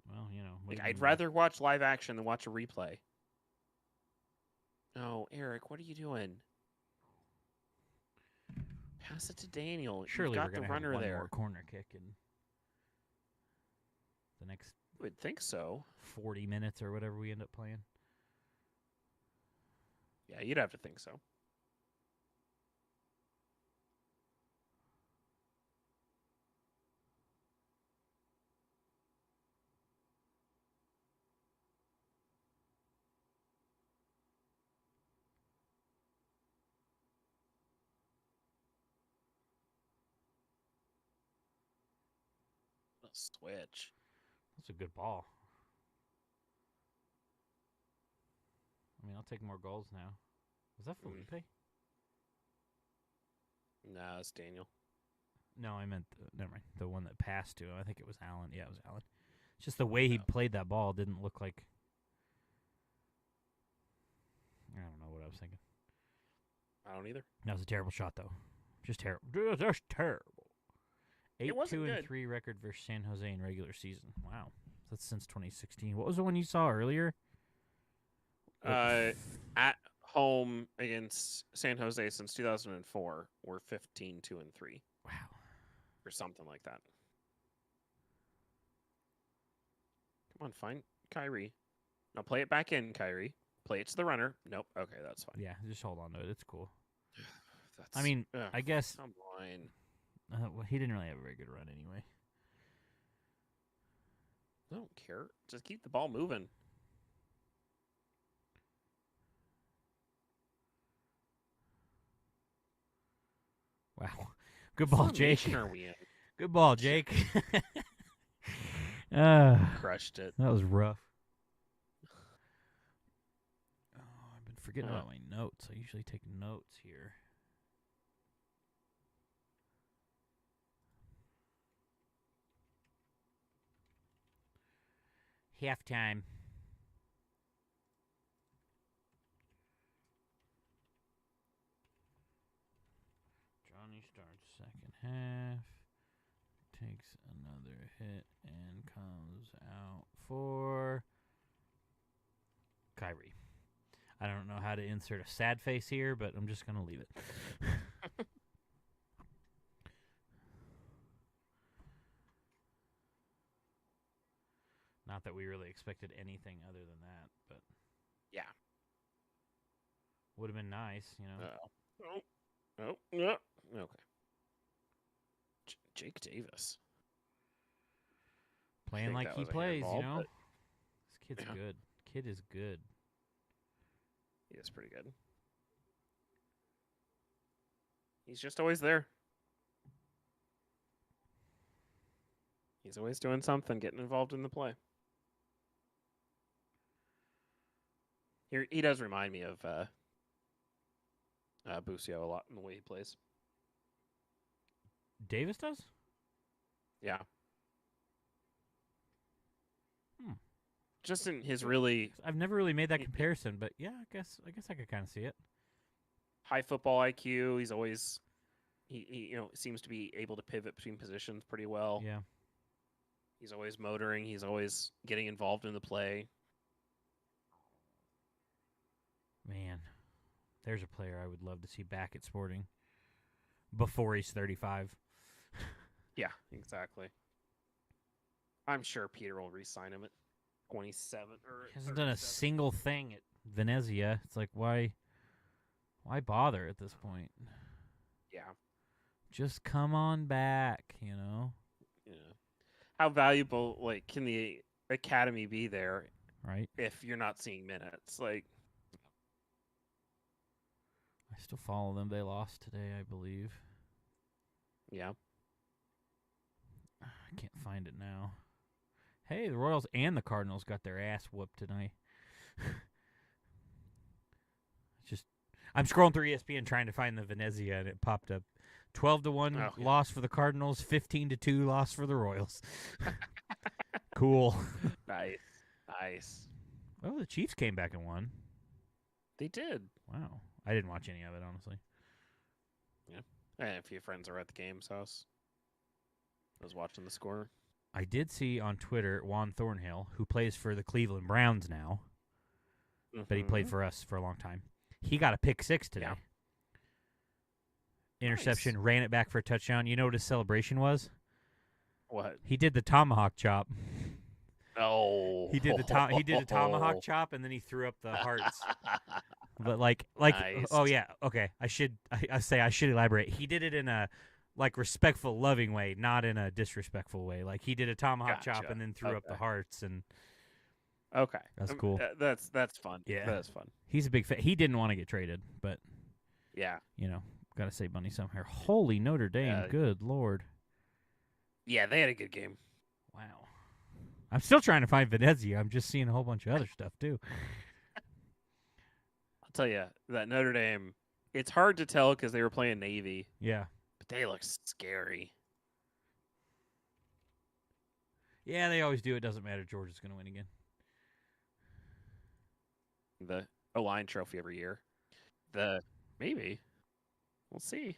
Well, you know. Like, I'd rather watch live action than watch a replay. No, Eric, what are you doing? Pass it to Daniel. Surely You've we're got the gonna runner have one there. more corner kick in the next I would think so. 40 minutes or whatever we end up playing. Yeah, you'd have to think so. A switch. That's a good ball. I mean, I'll take more goals now. Was that Felipe? Nah, it's Daniel. No, I meant never mind. The one that passed to him. I think it was Allen. Yeah, it was Allen. It's just the way he played that ball didn't look like. I don't know what I was thinking. I don't either. That was a terrible shot, though. Just terrible. Just terrible. It wasn't 8-2 and good. 3 record versus San Jose in regular season. Wow, that's since 2016. What was the one you saw earlier? At home against San Jose since 2004, we're 15-2 and 3 Wow. or something like that. Come on, find Kyrie. Now play it back in, Kyrie. Play it to the runner. Nope. Okay, that's fine. Yeah, just hold on to it. It's cool. That's, I mean, ugh, I guess come on. well, he didn't really have a very good run anyway. I don't care. Just keep the ball moving. Wow. Good ball, Jake. Formation are we in? Good ball, Jake. Crushed it. That was rough. Oh, I've been forgetting about my notes. I usually take notes here. Halftime. Johnny starts second half, takes another hit, and comes out for Kyrie. I don't know how to insert a sad face here, but I'm just going to leave it. Not that we really expected anything other than that, but Yeah. would have been nice, you know. Oh, no. Okay. Jake Davis. Playing think like that he was a plays, handball, you know. but- This kid's Yeah. good. Kid is good. He is pretty good. He's just always there. He's always doing something, getting involved in the play. He does remind me of Busio a lot in the way he plays. Davis does? Yeah. Hmm. Just in his really I've never really made that He- comparison, but yeah, I guess I could kind of see it. high football IQ. He's always he seems to be able to pivot between positions pretty well. Yeah. He's always motoring. He's always getting involved in the play. Man, there's a player I would love to see back at Sporting before he's 35. Yeah, exactly. I'm sure Peter will re-sign him at 27 or He hasn't done a 37. single thing at Venezia. It's like why bother at this point? Yeah, Just come on back, you know. yeah. how valuable like can the academy be there right? if you're not seeing minutes? Like, I still follow them. They lost today, I believe. yeah, I can't find it now. Hey, the Royals and the Cardinals got their ass whooped tonight. Just, I'm scrolling through ESPN trying to find the Venezia, and it popped up. 12-1 Oh, yeah. loss for the Cardinals, 15-2 loss for the Royals. Cool. nice. Oh, the Chiefs came back and won. They did. Wow. I didn't watch any of it, honestly. And a few friends are at the game, so I was watching the score. I did see on Twitter Juan Thornhill, who plays for the Cleveland Browns now, but he played Mhm. for us for a long time. He got a pick six today. Yeah. Interception, Nice. ran it back for a touchdown. You know what his celebration was? What? He did the tomahawk chop. Oh, He did the tomahawk chop, and then he threw up the hearts. But like, Nice. oh yeah, okay. I should elaborate. He did it in a like respectful, loving way, not in a disrespectful way. Like he did a tomahawk chop Gotcha. and then threw up the Okay. hearts, and Okay, That's cool. That's fun. Yeah. That's fun. he's a big fan. He didn't want to get traded, but Yeah, you know, got to save money somewhere. Holy Notre Dame, Yeah. good lord! yeah, they had a good game. Wow. I'm still trying to find Venezia. I'm just seeing a whole bunch of other stuff too. I'll tell you that Notre Dame. It's hard to tell because they were playing Navy, Yeah. but they look scary. Yeah, they always do. It doesn't matter. Georgia's going to win again. The O-line trophy every year. Maybe we'll see.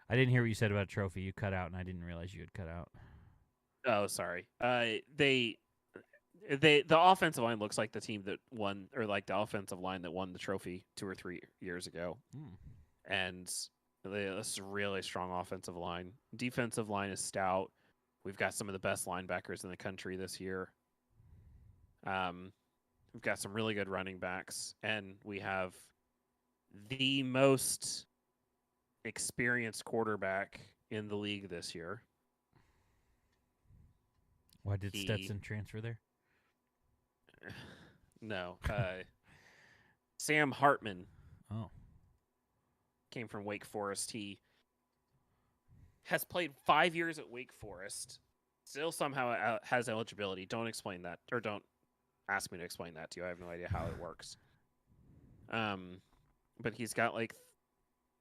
I didn't hear what you said about a trophy. You cut out, and I didn't realize you had cut out. Oh, sorry. The offensive line looks like the team that won, or like the offensive line that won the trophy 2 or 3 years ago. Hmm. And this is a really strong offensive line. Defensive line is stout. We've got some of the best linebackers in the country this year. We've got some really good running backs, and we have the most experienced quarterback in the league this year. Why did He- Stetson transfer there? No, Sam Hartman Oh. came from Wake Forest. He has played 5 years at Wake Forest. Still somehow has eligibility. Don't explain that, or don't ask me to explain that to you. I have no idea how it works. But he's got like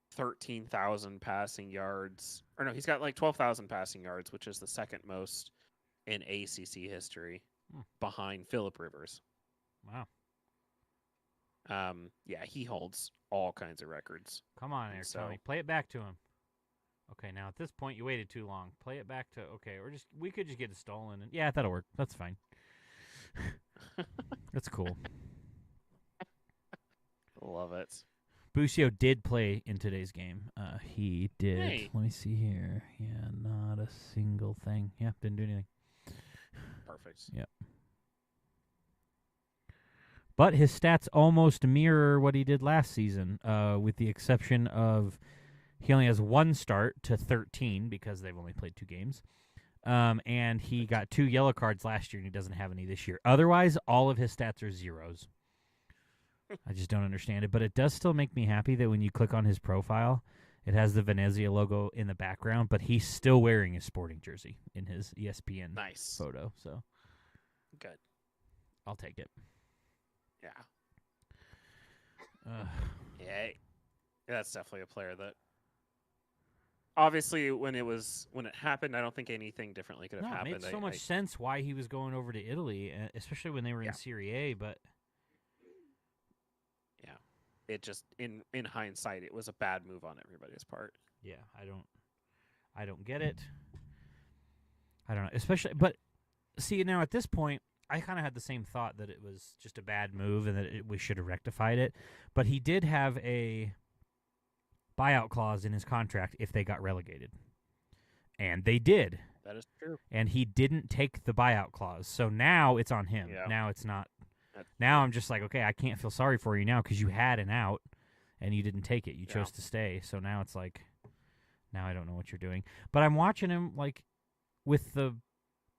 13,000 passing yards, or no, he's got like 12,000 passing yards, which is the second most in ACC history, behind Phillip Rivers. Wow. Yeah, he holds all kinds of records. Come on, there, So- Tony. Play it back to him. Okay, now at this point you waited too long. Play it back to we could just get it stolen, and yeah, that'll work. That's fine. That's cool. Love it. Busio did play in today's game. He did. Hey. Let me see here. Yeah, not a single thing. Yeah, didn't do anything. Perfect. But his stats almost mirror what he did last season, with the exception of he only has one start to 13 because they've only played 2 games. And he got 2 yellow cards last year, and he doesn't have any this year. Otherwise, all of his stats are zeros. I just don't understand it. But it does still make me happy that when you click on his profile, it has the Venezia logo in the background, but he's still wearing his sporting jersey in his ESPN Nice. photo. So Good. I'll take it. Yeah. Ugh. Yeah. That's definitely a player that. Obviously, when it happened, I don't think anything differently could have No, it happened. made so much sense why he was going over to Italy, especially when they were Yeah. in Serie A. But Yeah. It just in hindsight, it was a bad move on everybody's part. yeah, I don't get it. I don't know, especially. But see, now at this point, I kind of had the same thought that it was just a bad move and that we should have rectified it. But he did have a buyout clause in his contract if they got relegated, and they did. That is true. And he didn't take the buyout clause. So now it's on him. Yeah. Now it's not. That's Now I'm just like, okay, I can't feel sorry for you now because you had an out and you didn't take it. You Yeah. chose to stay. So now it's like, now I don't know what you're doing. But I'm watching him, like, with the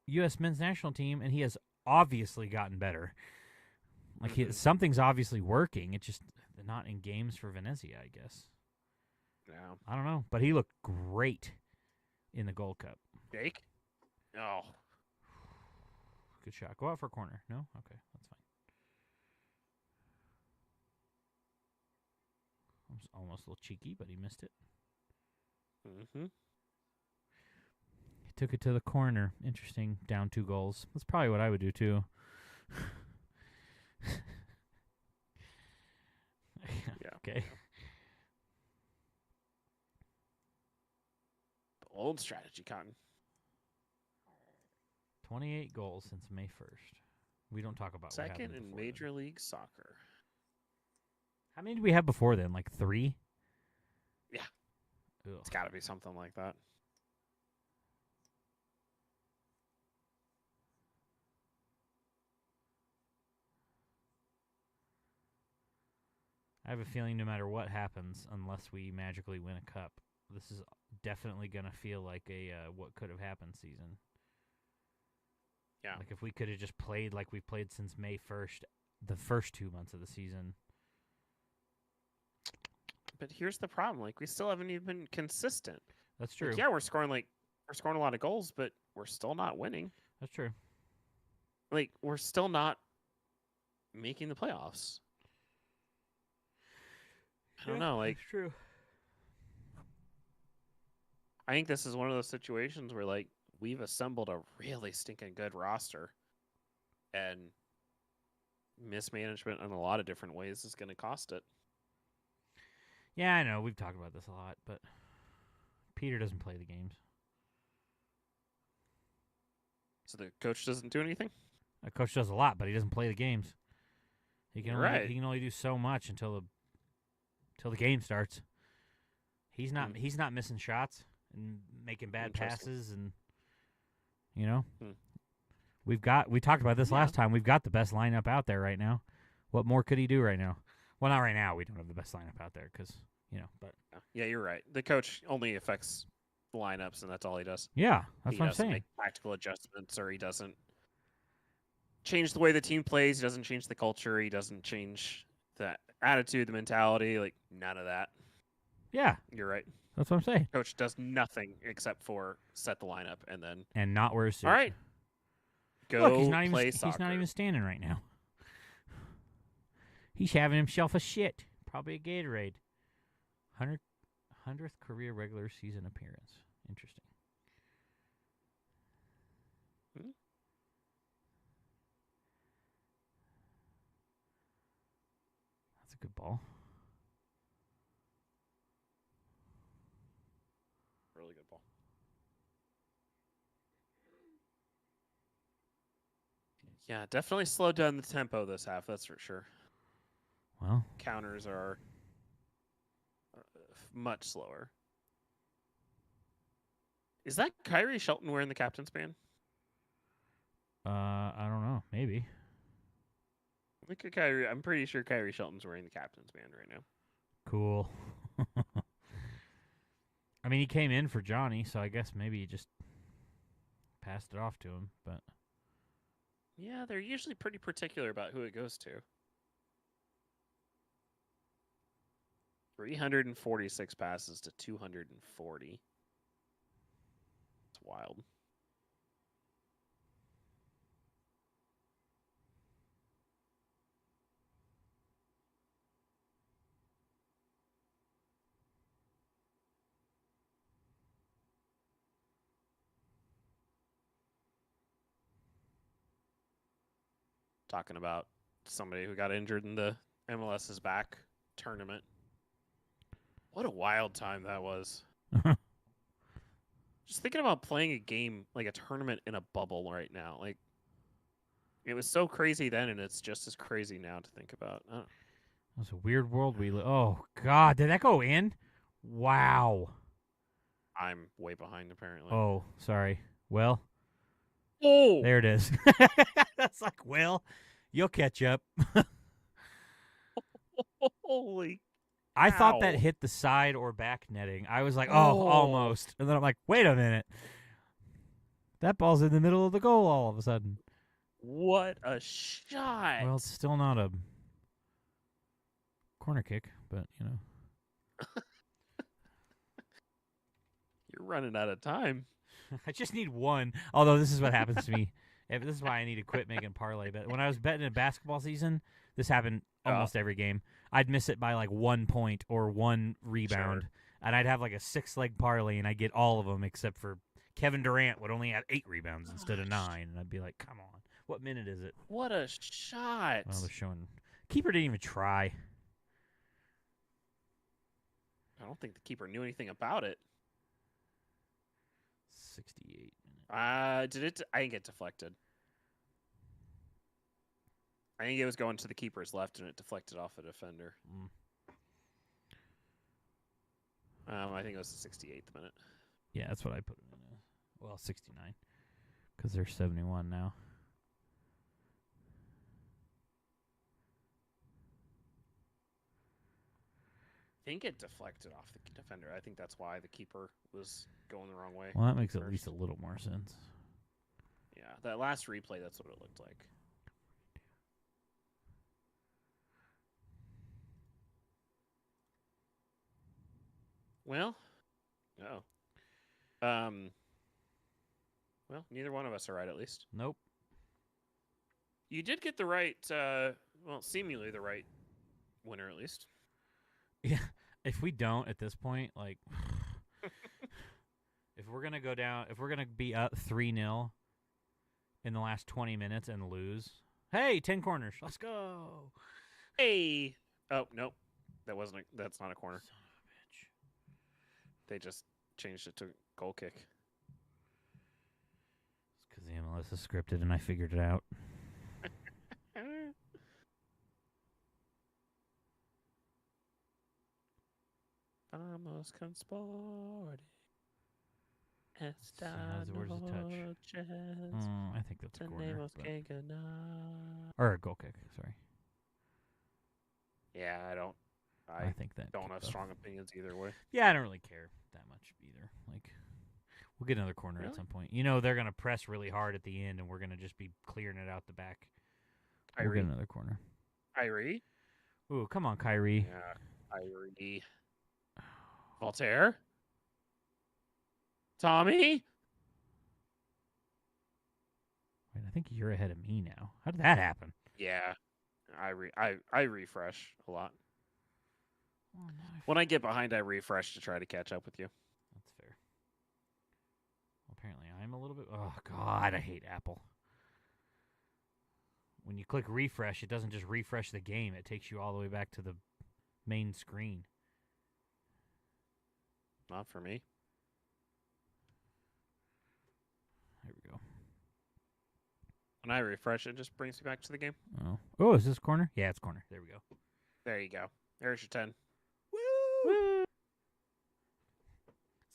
U.S. men's national team, and he has obviously gotten better. Like something's obviously working. It's just not in games for Venezia, I guess. Yeah. I don't know, but he looked great in the Gold Cup. Jake? Oh. Good shot. Go out for a corner. No? Okay, that's fine. It was almost a little cheeky, but he missed it. Mm-hmm. He took it to the corner. Interesting. Down 2 goals. That's probably what I would do, too. Yeah. Okay. Old strategy, Cotton. 28 goals since May 1st. We don't talk about what Second happened in before Major then. League Soccer. How many did we have before then? Like 3? Yeah. Ugh. It's got to be something like that. I have a feeling no matter what happens, unless we magically win a cup, this is definitely going to feel like a what could have happened season. Yeah. Like if we could have just played like we've played since May 1st, the first 2 months of the season. But here's the problem. Like, we still haven't even been consistent. That's true. Like, yeah, we're scoring a lot of goals, but we're still not winning. That's true. Like, we're still not making the playoffs. I don't know. Like, that's true. I think this is one of those situations where, like, we've assembled a really stinking good roster, and mismanagement in a lot of different ways is going to cost it. Yeah, I know. We've talked about this a lot, but Peter doesn't play the games. So the coach doesn't do anything? The coach does a lot, but he doesn't play the games. He can Right. he can only do so much until the game starts. He's not missing shots and making bad Interesting. passes, and you know. Hmm. We talked about this Yeah. last time. We've got the best lineup out there right now. What more could he do right now? Well, not right now. We don't have the best lineup out there because, but Yeah, you're right. The coach only affects the lineups, and that's all he does. yeah, that's He what I'm doesn't saying. make tactical adjustments, or he doesn't change the way the team plays. He doesn't change the culture. He doesn't change the attitude, the mentality. Like, none of that. Yeah, You're right. that's what I'm saying. Coach does nothing except for set the lineup and then And not wear a suit. all right, go Look, he's not play even soccer. he's not even standing right now. He's having himself a shit. Probably a Gatorade. 100th career regular season appearance. Interesting. Hmm. That's a good ball. Really good ball. Yeah, definitely slowed down the tempo this half. That's for sure. Well, Counters are much slower. Is that Kyrie Shelton wearing the captain's band? I don't know. Maybe. Look at Kyrie. I'm pretty sure Kyrie Shelton's wearing the captain's band right now. Cool. I mean, he came in for Johnny, so I guess maybe he just passed it off to him. But Yeah, they're usually pretty particular about who it goes to. 346 passes to 240. It's wild. Talking about somebody who got injured in the MLS's back tournament. What a wild time that was. Just thinking about playing a game, like a tournament in a bubble right now. Like, it was so crazy then, and it's just as crazy now to think about. it was a weird world we live. Oh God, did that go in? Wow. I'm way behind, apparently. Oh, sorry. Well, Oh! there it is. That's like, well, you'll catch up. Holy. I thought that Ow. hit the side or back netting. I was like, Oh. almost. And then I'm like, wait a minute. That ball's in the middle of the goal all of a sudden. What a shot! Well, it's still not a corner kick, but, you know. You're running out of time. I just need one. Although this is what happens to me. This is why I need to quit making parlay. But when I was betting in basketball season, this happened almost every game. I'd miss it by like 1 point or one rebound, Sure. and I'd have like a 6-leg parlay, and I'd get all of them except for Kevin Durant would only have 8 rebounds instead of 9, and I'd be like, "Come on, what minute is it?" What a shot! Well, they're showing keeper didn't even try. I don't think the keeper knew anything about it. 68 minutes. Did it? I think it deflected. I think it was going to the keeper's left, and it deflected off a defender. I think it was the 68th minute. Yeah, that's what I put it in. Well, 69, because they're 71 now. I think it deflected off the defender. I think that's why the keeper was going the wrong way. Well, that makes at first. least a little more sense. Yeah, that last replay, that's what it looked like. Well, no. Well, neither one of us are right, at least. Nope. You did get the right, well, seemingly the right winner, at least. Yeah. If we don't at this point, like, if we're gonna go down, if we're gonna be up 3-0 in the last 20 minutes and lose, hey, 10 corners, let's go. Hey! Oh, nope. That's not a corner. Son of a bitch. They just changed it to goal kick. It's because the MLS is scripted and I figured it out. Vamos con sport. So where's the touch? I think that's a corner. but- Or a goal kick, sorry. Yeah, I think that. don't kicked have off. strong opinions either way. Yeah, I don't really care that much either. Like, we'll get another corner at Really? some point. You know, they're going to press really hard at the end, and we're going to just be clearing it out the back. We'll Kyrie. get another corner. Kyrie? Ooh, come on, Kyrie. Yeah, Kyrie. Voltaire? Tommy? Wait, I think you're ahead of me now. How did that happen? Yeah. I refresh a lot. Oh, no, When I get behind, I refresh to try to catch up with you. That's fair. Well, apparently I'm a little bit... Oh, God, I hate Apple. When you click refresh, it doesn't just refresh the game. It takes you all the way back to the main screen. Not for me. There we go. When I refresh, it just brings me back to the game. Oh, is this corner? Yeah, it's corner. There we go. There you go. There's your 10. Woo!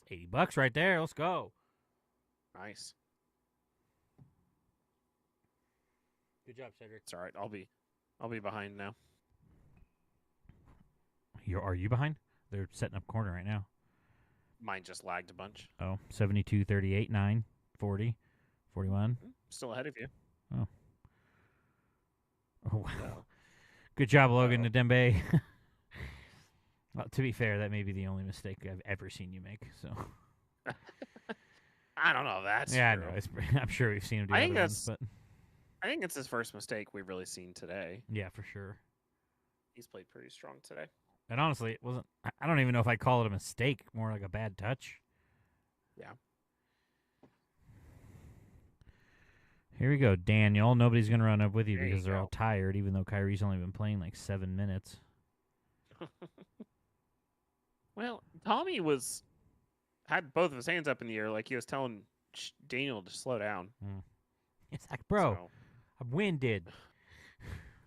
It's $80 right there. Let's go. Nice. Good job, Cedric. It's all right. I'll be behind now. Are you behind? They're setting up corner right now. Mine just lagged a bunch. Oh, 72, 38, 9, 40, 41. Still ahead of you. Oh, wow. So, Good job, Logan Ndembe. Well, to be fair, that may be the only mistake I've ever seen you make. So I don't know if that's yeah, I true. know. I'm sure we've seen him do I think other ones, but I think it's his first mistake we've really seen today. yeah, for sure. He's played pretty strong today. And honestly, it wasn't. I don't even know if I'd call it a mistake. More like a bad touch. Yeah. Here we go, Daniel. Nobody's going to run up with you There you because they're all go. tired, even though Kyrie's only been playing like 7 minutes. Well, Tommy had both of his hands up in the air like he was telling Daniel to slow down. It's like, bro, I'm winded.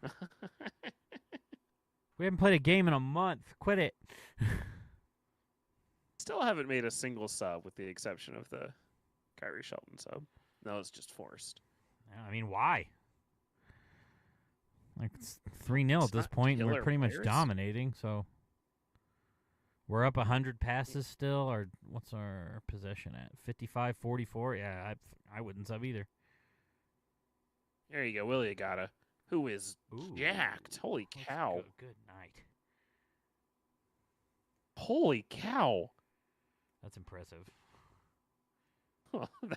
So. We haven't played a game in a month. Quit it. Still haven't made a single sub with the exception of the Kyrie Shelton sub. No, it's just forced. I mean, why? Like, it's 3-0 at It's this not point, and we're killer pretty much players. dominating, so We're up 100 passes still, or what's our possession at? 55-44? Yeah, I wouldn't sub either. There you go, Willie Agata, who is Ooh. jacked. Holy Let's cow. go. Good night. Holy cow. That's impressive.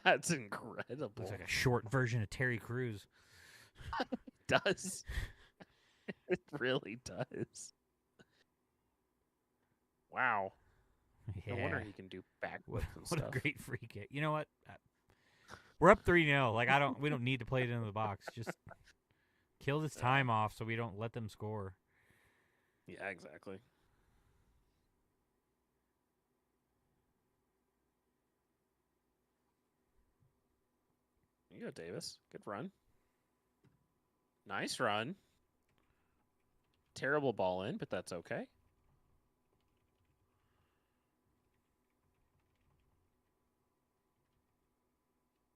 That's incredible. Looks like a short version of Terry Crews. Does. It really does. Wow. Yeah. No wonder he can do backflips What and stuff. a great free kick. You know what? We're up 3-0. Like we don't need to play it into the box. Just kill this time off so we don't let them score. Yeah, exactly. You go, Davis. Good run. Nice run. Terrible ball in, but that's okay.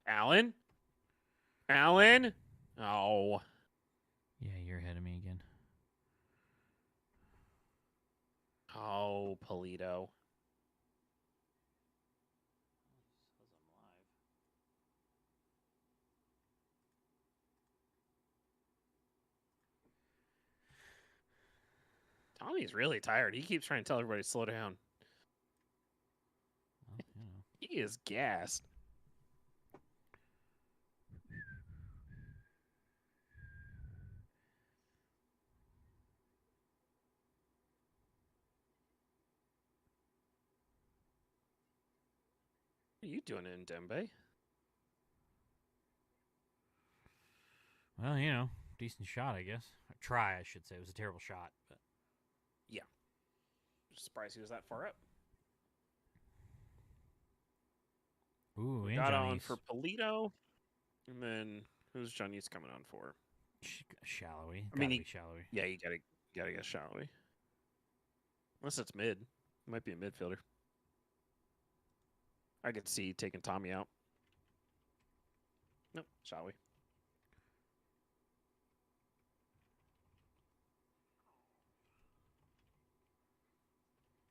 Allen? Allen? Oh. Yeah, you're ahead of me again. Oh, Polito. Tommy's really tired. He keeps trying to tell everybody to slow down. Well, you know. He is gassed. What are you doing in Dembe? Well, you know, decent shot, I guess. Try, I should say. It was a terrible shot, but Surprised he was that far up. ooh, We and got on Johnny's for Polito. And then who's Johnny's coming on for? Shallowy. I mean, Gotta he- be Shallowy. Yeah, you gotta get Shallowy. Unless it's mid. It might be a midfielder. I could see taking Tommy out. Nope, Shallowy.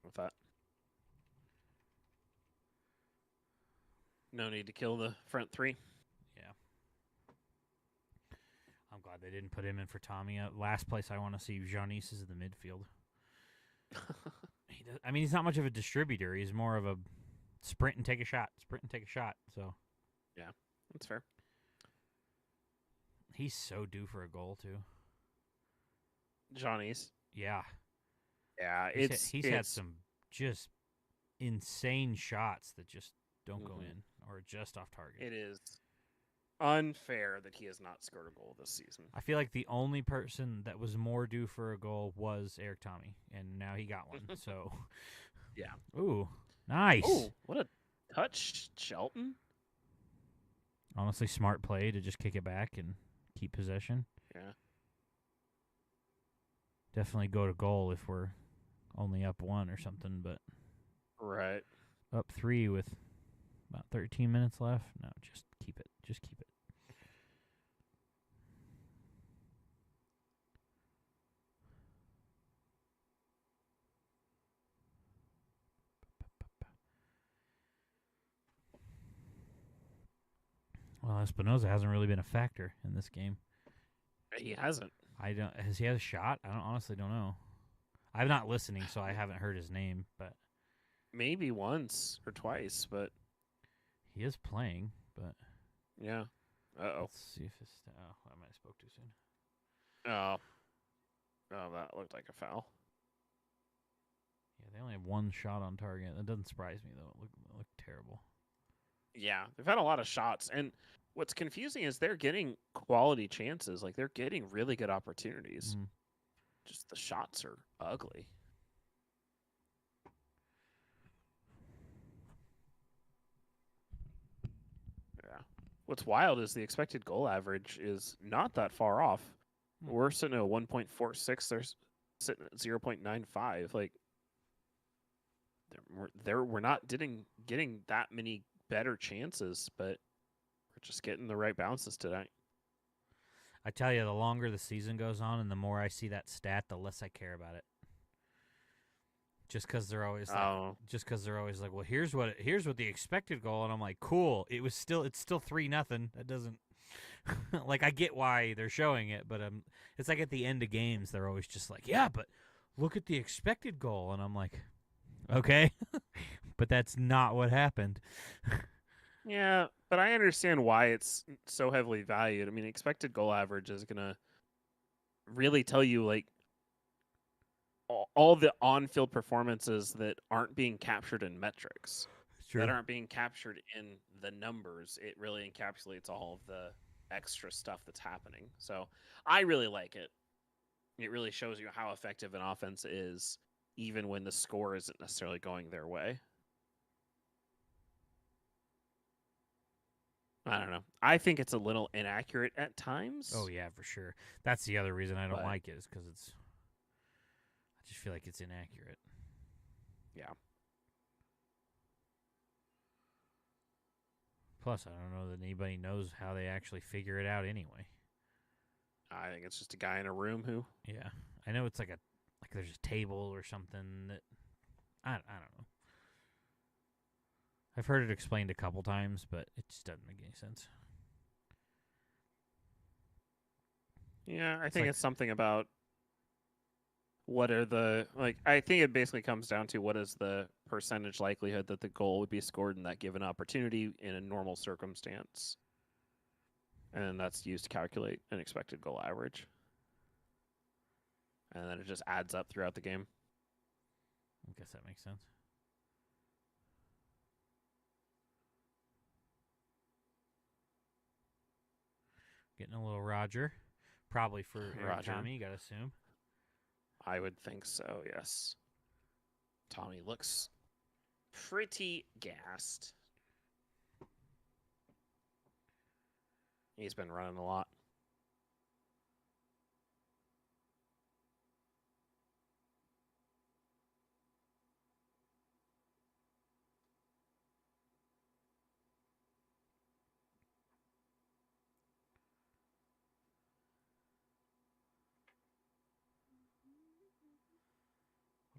With that. No need to kill the front three. Yeah. I'm glad they didn't put him in for Tommy. Last place I want to see Johnny's is in the midfield. He's not much of a distributor. He's more of a sprint and take a shot. Sprint and take a shot. So That's fair. he's so due for a goal too. Johnny's. Yeah. Yeah, He's had some just insane shots that just don't go Mhm. in or just off target. It is unfair that he has not scored a goal this season. I feel like the only person that was more due for a goal was Eric Tommy, and now he got one. So, Yeah. Ooh, nice. Oh, what a touch, Shelton. Honestly, smart play to just kick it back and keep possession. Yeah. Definitely go to goal if we're only up 1 or something, but Right. up 3 with about 13 minutes left. No, just keep it. Just keep it. Well, Espinoza hasn't really been a factor in this game. He hasn't. Has he had a shot? I honestly don't know. I'm not listening, so I haven't heard his name, but Maybe once or twice, but he is playing. But yeah. Uh-oh. let's see if it's. Oh, I might have spoke too soon. Oh. Oh, that looked like a foul. Yeah, they only have 1 shot on target. That doesn't surprise me though. It looked terrible. Yeah, they've had a lot of shots, and what's confusing is they're getting quality chances. Like, they're getting really good opportunities. Mhm. Just the shots are ugly. Yeah. What's wild is the expected goal average is not that far off. Hmm. We're sitting at 1.46. They're sitting at 0.95. Like, we're not getting that many better chances, but we're just getting the right bounces tonight. I tell you, the longer the season goes on, and the more I see that stat, the less I care about it. just because they're always like, Oh, well, here's what the expected goal, and I'm like, cool. It's still 3-0. That doesn't like, I get why they're showing it, but it's like at the end of games they're always just like, yeah, but look at the expected goal, and I'm like, okay, but that's not what happened. yeah, but I understand why it's so heavily valued. I mean, expected goal average is gonna really tell you like all the on-field performances that aren't being captured in metrics, that aren't being captured in the numbers. It really encapsulates all of the extra stuff that's happening. So I really like it. It really shows you how effective an offense is, even when the score isn't necessarily going their way. I don't know. I think it's a little inaccurate at times. Oh yeah, for sure. That's the other reason I don't But- like it, is because I just feel like it's inaccurate. Yeah. Plus, I don't know that anybody knows how they actually figure it out anyway. I think it's just a guy in a room who. Yeah, I know it's like there's a table or something that I don't know. I've heard it explained a couple times, but it just doesn't make any sense. Yeah, I think like- it's something about what are the I think it basically comes down to what is the percentage likelihood that the goal would be scored in that given opportunity in a normal circumstance. And that's used to calculate an expected goal average. And then it just adds up throughout the game. I guess that makes sense. Getting a little Roger, probably for Eric Roger. Tommy, you gotta assume. I would think so, yes. Tommy looks pretty gassed. He's been running a lot.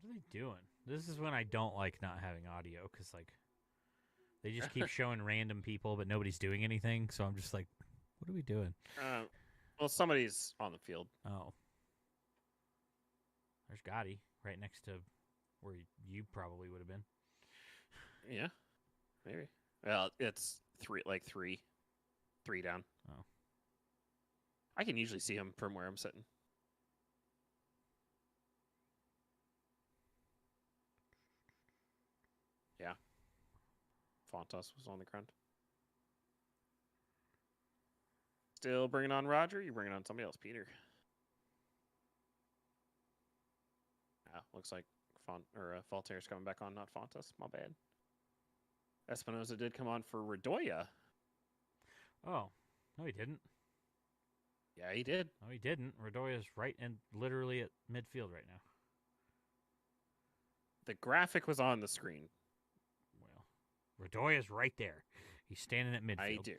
What are they doing? This is when I don't like not having audio, because like they just keep showing random people, but nobody's doing anything. So I'm just like, what are we doing? Well, somebody's on the field. Oh, there's Gotti right next to where you probably would have been. Yeah, maybe. Well, it's three down. Oh. I can usually see him from where I'm sitting. Yeah. Fontas was on the ground. Still bringing on Roger? You bringing on somebody else, Peter? Looks like Faltaire's coming back on, not Fontas. My bad. Espinoza did come on for Redoya. Oh, no, he didn't. Yeah, he did. No, he didn't. Redoya's right and literally at midfield right now. The graphic was on the screen. Well, Redoya's right there. He's standing at midfield. I do.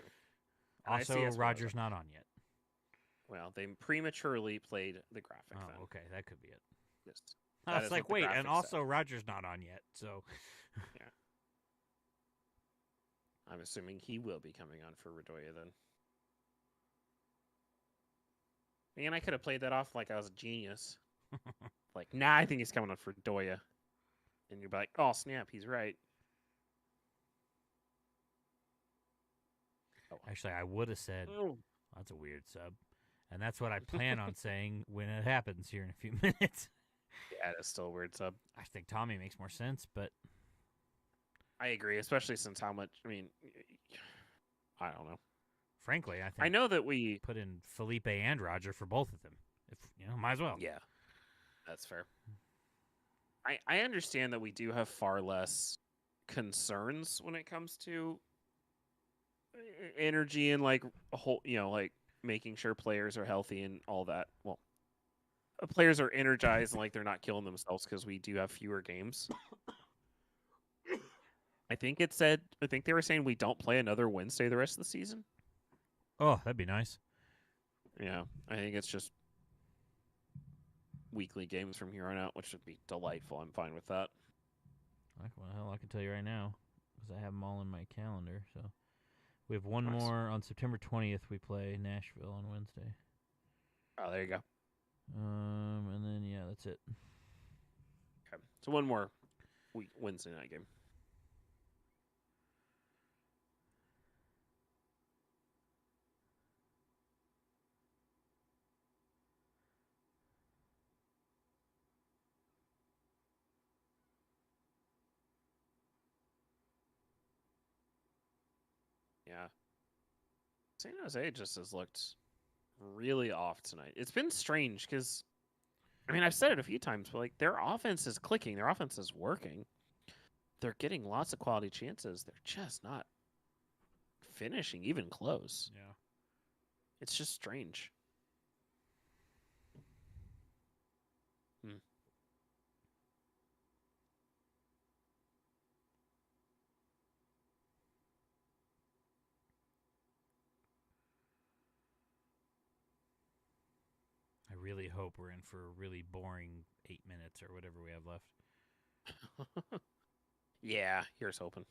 And I see Also, Espinoza. Roger's not on yet. Well, they prematurely played the graphic then. Oh, okay, that could be it. Yes. I That was is like, what the wait, and graphic also said. Roger's not on yet. So I'm assuming he will be coming on for Redoya then. Man, I could have played that off like I was a genius. Like, nah, I think he's coming on for Redoya. And you'd be like, oh, snap, he's right. actually, I would have said Oh. that's a weird sub, and that's what I plan on saying when it happens here in a few minutes. Yeah, that's still a weird sub. I think Tommy makes more sense, but I agree, especially since how much, I mean, I don't know. frankly, I think I know that we, put in Felipe and Roger for both of them. If might as well. yeah, that's fair. I understand that we do have far less concerns when it comes to energy and like a whole, like making sure players are healthy and all that. Well, players are energized and like they're not killing themselves because we do have fewer games. I think they were saying we don't play another Wednesday the rest of the season. Oh, that'd be nice. Yeah, I think it's just weekly games from here on out, which would be delightful. I'm fine with that. Well, hell, I can tell you right now because I have them all in my calendar. So we have one Nice. more on September 20th. We play Nashville on Wednesday. Oh, there you go. And then yeah, that's it. Okay. So one more Wednesday night game. Yeah. San Jose just has looked really off tonight. It's been strange because, I mean, I've said it a few times, but like their offense is clicking, their offense is working. They're getting lots of quality chances. They're just not finishing even close. Yeah. It's just strange. I really hope we're in for a really boring 8 minutes or whatever we have left. Yeah, here's hoping.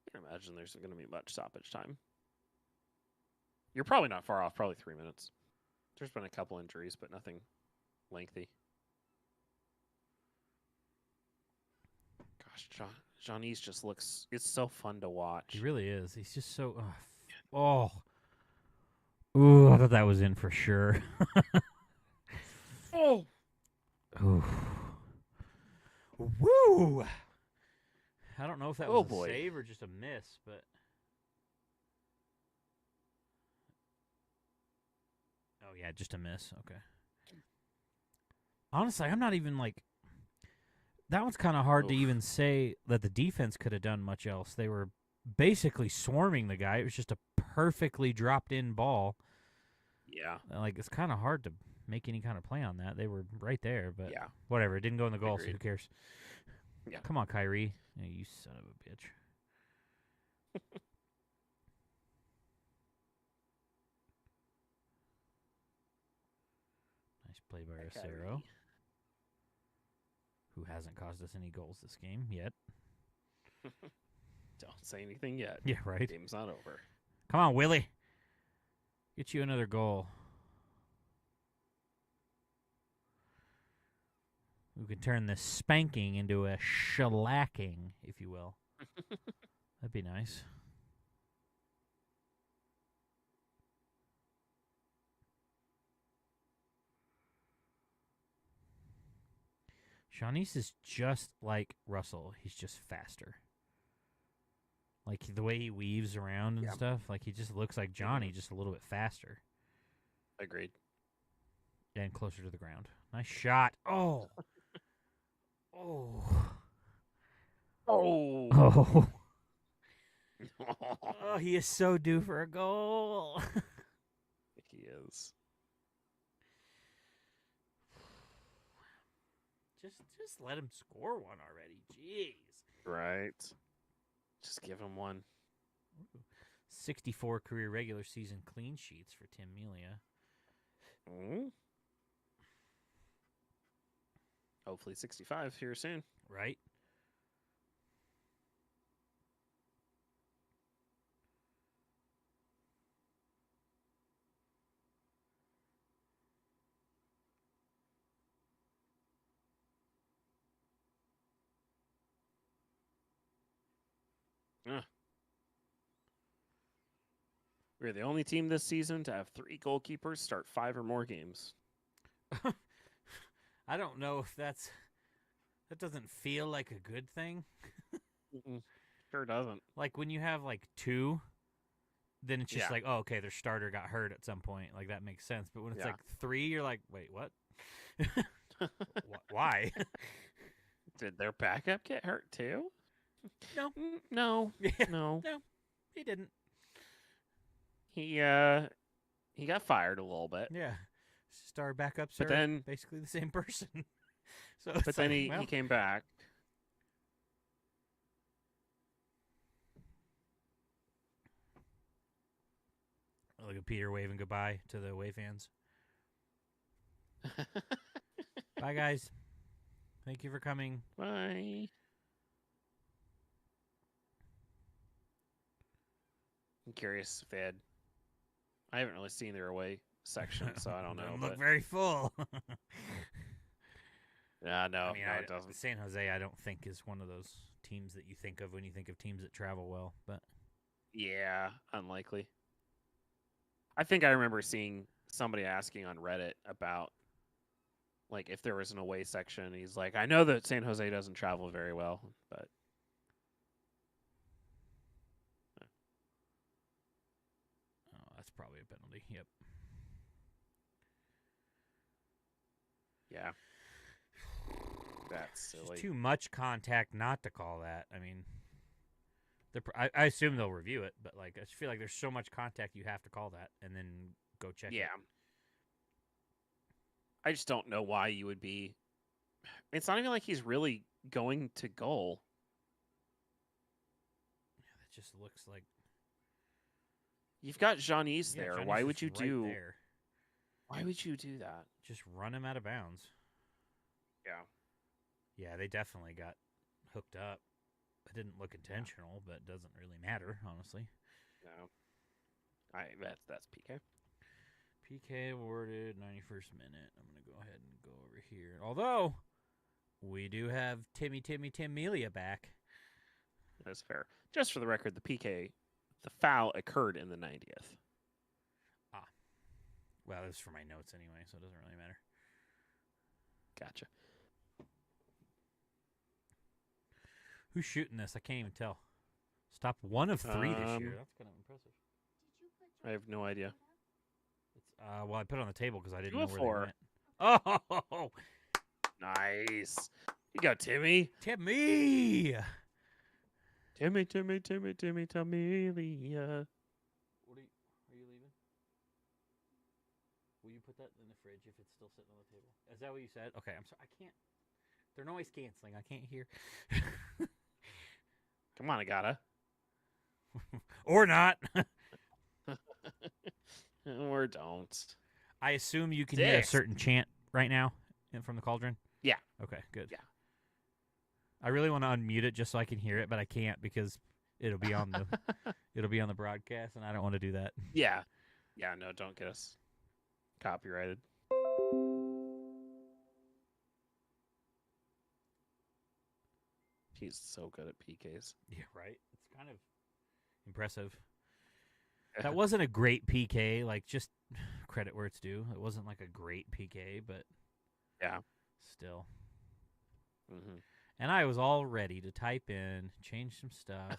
I can't imagine there's going to be much stoppage time. You're probably not far off, probably 3 minutes. There's been a couple injuries, but nothing lengthy. Gosh, Johnny's just looks, it's so fun to watch. He really is. He's just so. Ooh, I thought that was in for sure. Oh! Ooh. Woo! I don't know if that was a boy. save or just a miss, but. Oh, yeah, just a miss. Okay. Honestly, I'm not even like. That one's kind of hard to Oof. even say that the defense could have done much else. They were basically swarming the guy. It was just a perfectly dropped in ball. Yeah. Like, it's kind of hard to make any kind of play on that. They were right there, but Yeah. whatever. It didn't go in the goal, so Agreed. who cares? Yeah. Come on, Kyrie. Yeah, you son of a bitch. Nice play by Rosero, Kyrie. who hasn't caused us any goals this game yet. Don't say anything yet. Yeah, right. Game's not over. Come on, Willie. Get you another goal. We can turn this spanking into a shellacking, if you will. That'd be nice. Shawnice is just like Russell. He's just faster. Like the way he weaves around and Yeah. stuff. Like he just looks like Johnny, just a little bit faster Agreed. and closer to the ground. Nice shot. Oh. Oh. Oh. Oh. Oh, he is so due for a goal. He is. Just let him score one already. Jeez. Right. Just give him one. 64 career regular season clean sheets for Tim Melia. Mm. Hopefully 65 here soon. Right? We're the only team this season to have 3 goalkeepers start 5 or more games. I don't know if that doesn't feel like a good thing. Sure doesn't. Like when you have like 2, then it's just Yeah. like, oh, okay, their starter got hurt at some point. Like that makes sense. But when it's Yeah. like 3, you're like, wait, what? Why? Did their backup get hurt too? No. No. Yeah. No. No, he didn't. He got fired a little bit. Yeah. Star backups But are then- basically the same person. So But it's then like, well, he came back. look at Peter waving goodbye to the away fans. Bye, guys. Thank you for coming. Bye. I'm curious if they had. I haven't really seen their away section, so I don't know. Doesn't But look very full. yeah, no, I mean, no, it doesn't. San Jose, I don't think is one of those teams that you think of when you think of teams that travel well. But Yeah, unlikely. I think I remember seeing somebody asking on Reddit about like if there was an away section. He's like, I know that San Jose doesn't travel very well, but oh, that's probably a penalty. Yep. yeah, that's It's silly. just too much contact not to call that. I mean, I assume they'll review it, but like I just feel like there's so much contact you have to call that and then go check Yeah. it. I just don't know why you would be. It's not even like he's really going to goal. Yeah, that just looks like You've got Janice yeah, there. Johnny's Why just would you right do? there. Why would you do that? Just run him out of bounds. Yeah. Yeah, they definitely got hooked up. It didn't look intentional, but it doesn't really matter, honestly. No. That's PK. PK awarded 91st minute. I'm going to go ahead and go over here. Although, we do have Tim Melia back. That's fair. Just for the record, the foul occurred in the 90th. Well, this is for my notes anyway, so it doesn't really matter. Gotcha. Who's shooting this? I can't even tell. Stop 1 of 3 this year. That's kind of impressive. I have no idea. It's, well, I put it on the table because I didn't 2 know of where 4. they went. Oh, Nice. You go, Timmy. Timmy! Timmy, Tamelia. Are you leaving? Will you put that in the fridge if it's still sitting on the table? Is that what you said? Okay, I'm sorry. I can't. They're noise canceling. I can't hear. Come on, Agata. Or not. Or don't. I assume you can hear a 6. certain chant right now from the cauldron? Yeah. Okay, good. Yeah. I really want to unmute it just so I can hear it, but I can't because it'll be on the broadcast, and I don't want to do that. Yeah. Yeah, no, don't get us copyrighted. He's so good at PKs. Yeah, right. It's kind of impressive. That wasn't a great PK. Like, just credit where it's due. It wasn't like a great PK, but Yeah. still. Mm-hmm. And I was all ready to type in, change some stuff.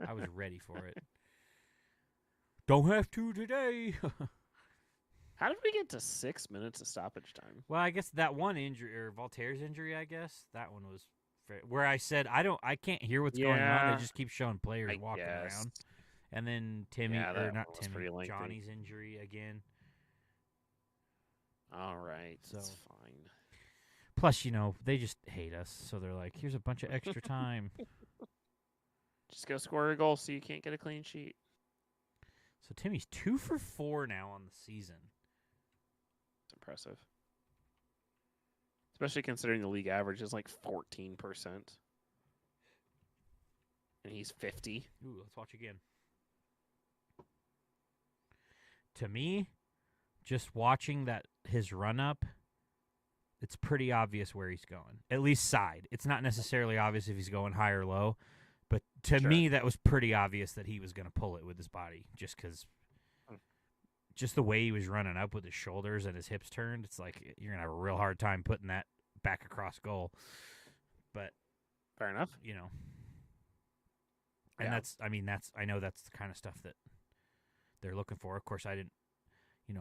I was ready for it. Don't have to today. How did we get to 6 minutes of stoppage time? Well, I guess that one injury, or Voltaire's injury, I guess that one was where I said I can't hear what's going on. Yeah. They just keep showing players I walking guess. around. And then Timmy, Yeah, or that not one was Timmy, pretty lengthy. Johnny's injury again. All right, that's So- fine. Plus, they just hate us, so they're like, "Here's a bunch of extra time." Just go score a goal so you can't get a clean sheet. So Timmy's 2 for 4 now on the season. It's impressive. Especially considering the league average is like 14%. And he's 50. Ooh, let's watch again. To me, just watching his run up, it's pretty obvious where he's going. At least side. It's not necessarily obvious if he's going high or low, but to Sure. me, that was pretty obvious that he was going to pull it with his body, just because. Just the way he was running up with his shoulders and his hips turned, it's like you're gonna have a real hard time putting that back across goal. But Fair enough. and Yeah. I know that's the kind of stuff that they're looking for. Of course, I didn't,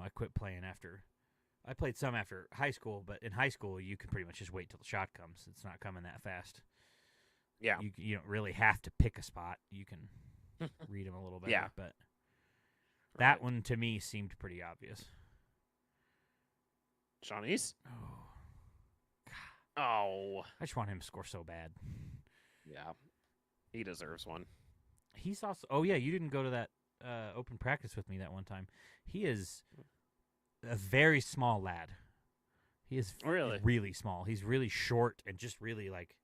I quit playing I played some after high school, but in high school, you can pretty much just wait till the shot comes. It's not coming that fast. Yeah. You don't really have to pick a spot. You can read them a little better. Yeah. But that Right. one, to me, seemed pretty obvious. Johnny's? Oh, Oh. I just want him to score so bad. Yeah. He deserves one. He's also. Oh yeah, you didn't go to that open practice with me that one time. He is a very small lad. He is Really? really small. He's really short and just really like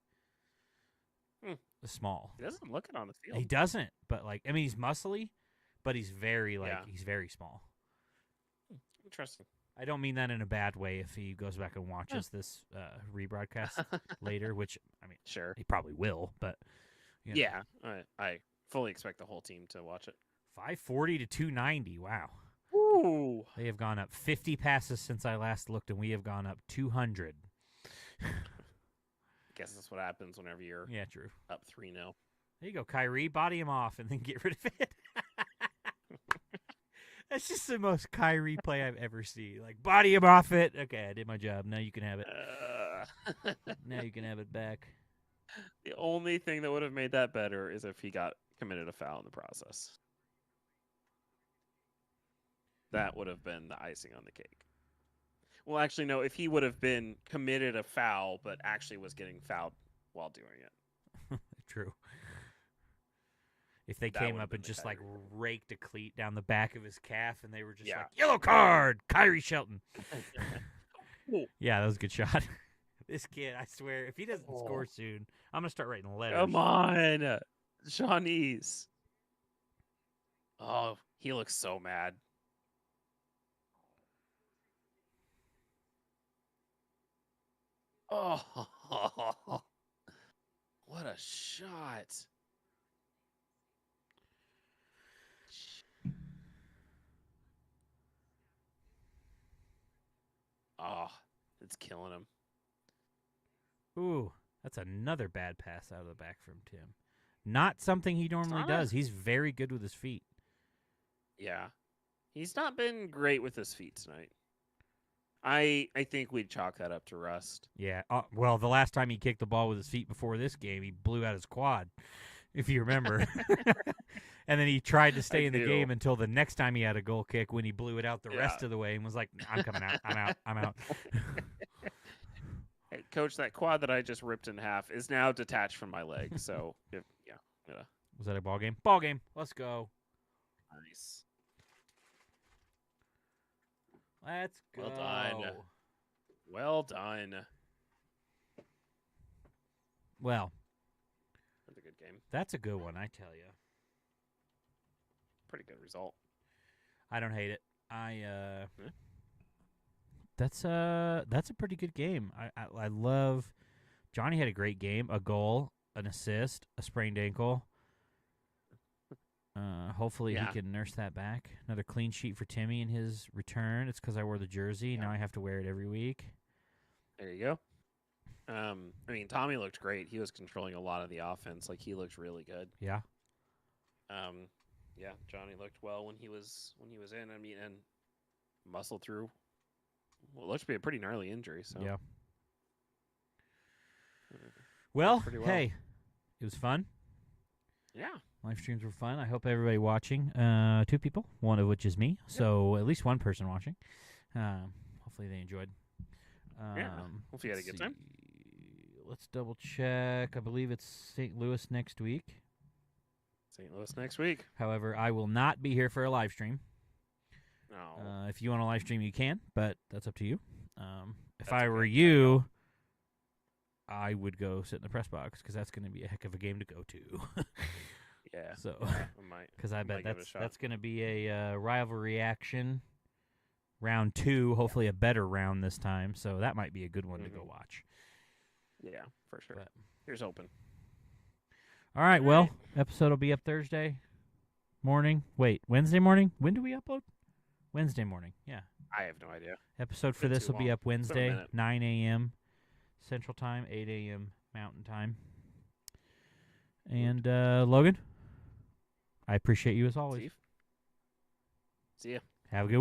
Hmm. small. He doesn't look it on the field. He doesn't, but like I mean, he's muscly, but he's very Yeah. he's very small. Interesting. I don't mean that in a bad way. If he goes back and watches this rebroadcast later, which I mean, Sure. he probably will, but you know. Yeah, I fully expect the whole team to watch it. 540 to 290. Wow. Ooh. They have gone up 50 passes since I last looked, and we have gone up 200. I guess that's what happens whenever you're Yeah, true. up 3-0. There you go, Kyrie. Body him off and then get rid of it. That's just the most Kyrie play I've ever seen. Like, body him off it. Okay, I did my job. Now you can have it. Now you can have it back. The only thing that would have made that better is if he got committed a foul in the process. That would have been the icing on the cake. Well, actually, no. If he would have been committed a foul, but actually was getting fouled while doing it. True. If they That came would've up been and the just like tiebreaker. raked a cleat down the back of his calf, and they were just Yeah. like, yellow card, Kyrie Shelton. Ooh. Yeah, that was a good shot. This kid, I swear, if he doesn't Oh. score soon, I'm gonna start writing letters. Come on, Shawnees. Oh, he looks so mad. Oh, what a shot. Oh, it's killing him. Ooh, that's another bad pass out of the back from Tim. Not something he normally not- does. He's very good with his feet. Yeah. He's not been great with his feet tonight. I think we'd chalk that up to rust. Yeah. Well, the last time he kicked the ball with his feet before this game, he blew out his quad, if you remember. And then he tried to stay I in the do. game until the next time he had a goal kick when he blew it out the rest Yeah. of the way and was like, I'm coming out. I'm out. I'm out. Hey, Coach, that quad that I just ripped in half is now detached from my leg. So, yeah. Was that a ball game? Ball game. Let's go. Nice. Let's go. Well done. Well done. Well, That's a good game. that's a good one, I tell you. Pretty good result. I don't hate it. That's a pretty good game. I love Johnny had a great game, a goal, an assist, a sprained ankle. Hopefully Yeah. he can nurse that back. Another clean sheet for Timmy in his return. It's because I wore the jersey. Yeah. Now I have to wear it every week. There you go. I mean, Tommy looked great. He was controlling a lot of the offense. Like, he looked really good. Yeah. Yeah, Johnny looked well when he was in. I mean, and muscled through what looked to be a pretty gnarly injury. So Yeah. Well, pretty well. hey, it was fun. yeah. Live streams were fun. I hope everybody watching, 2 people, one of which is me, so at least one person watching. Hopefully they enjoyed. Hopefully you had a good time. Let's double check. I believe it's St. Louis next week. St. Louis next week. However, I will not be here for a live stream. No. If you want a live stream, you can, but that's up to you. If That's I okay. were you, I would go sit in the press box because that's going to be a heck of a game to go to. yeah. So, I might. because I bet might give it a shot. that's going to be a rivalry action. Round 2, hopefully a better round this time. So that might be a good one to go Mhm. watch. Yeah, for sure. But- Here's hoping. All right, well, right. episode will be up Thursday morning. Wait, Wednesday morning? When do we upload? Wednesday morning, yeah. I have no idea. Episode for Been this too will be long. up Wednesday, minute. 9 a.m. Central Time, 8 a.m. Mountain Time. And, Logan, I appreciate you as always. Steve? See ya. Have a good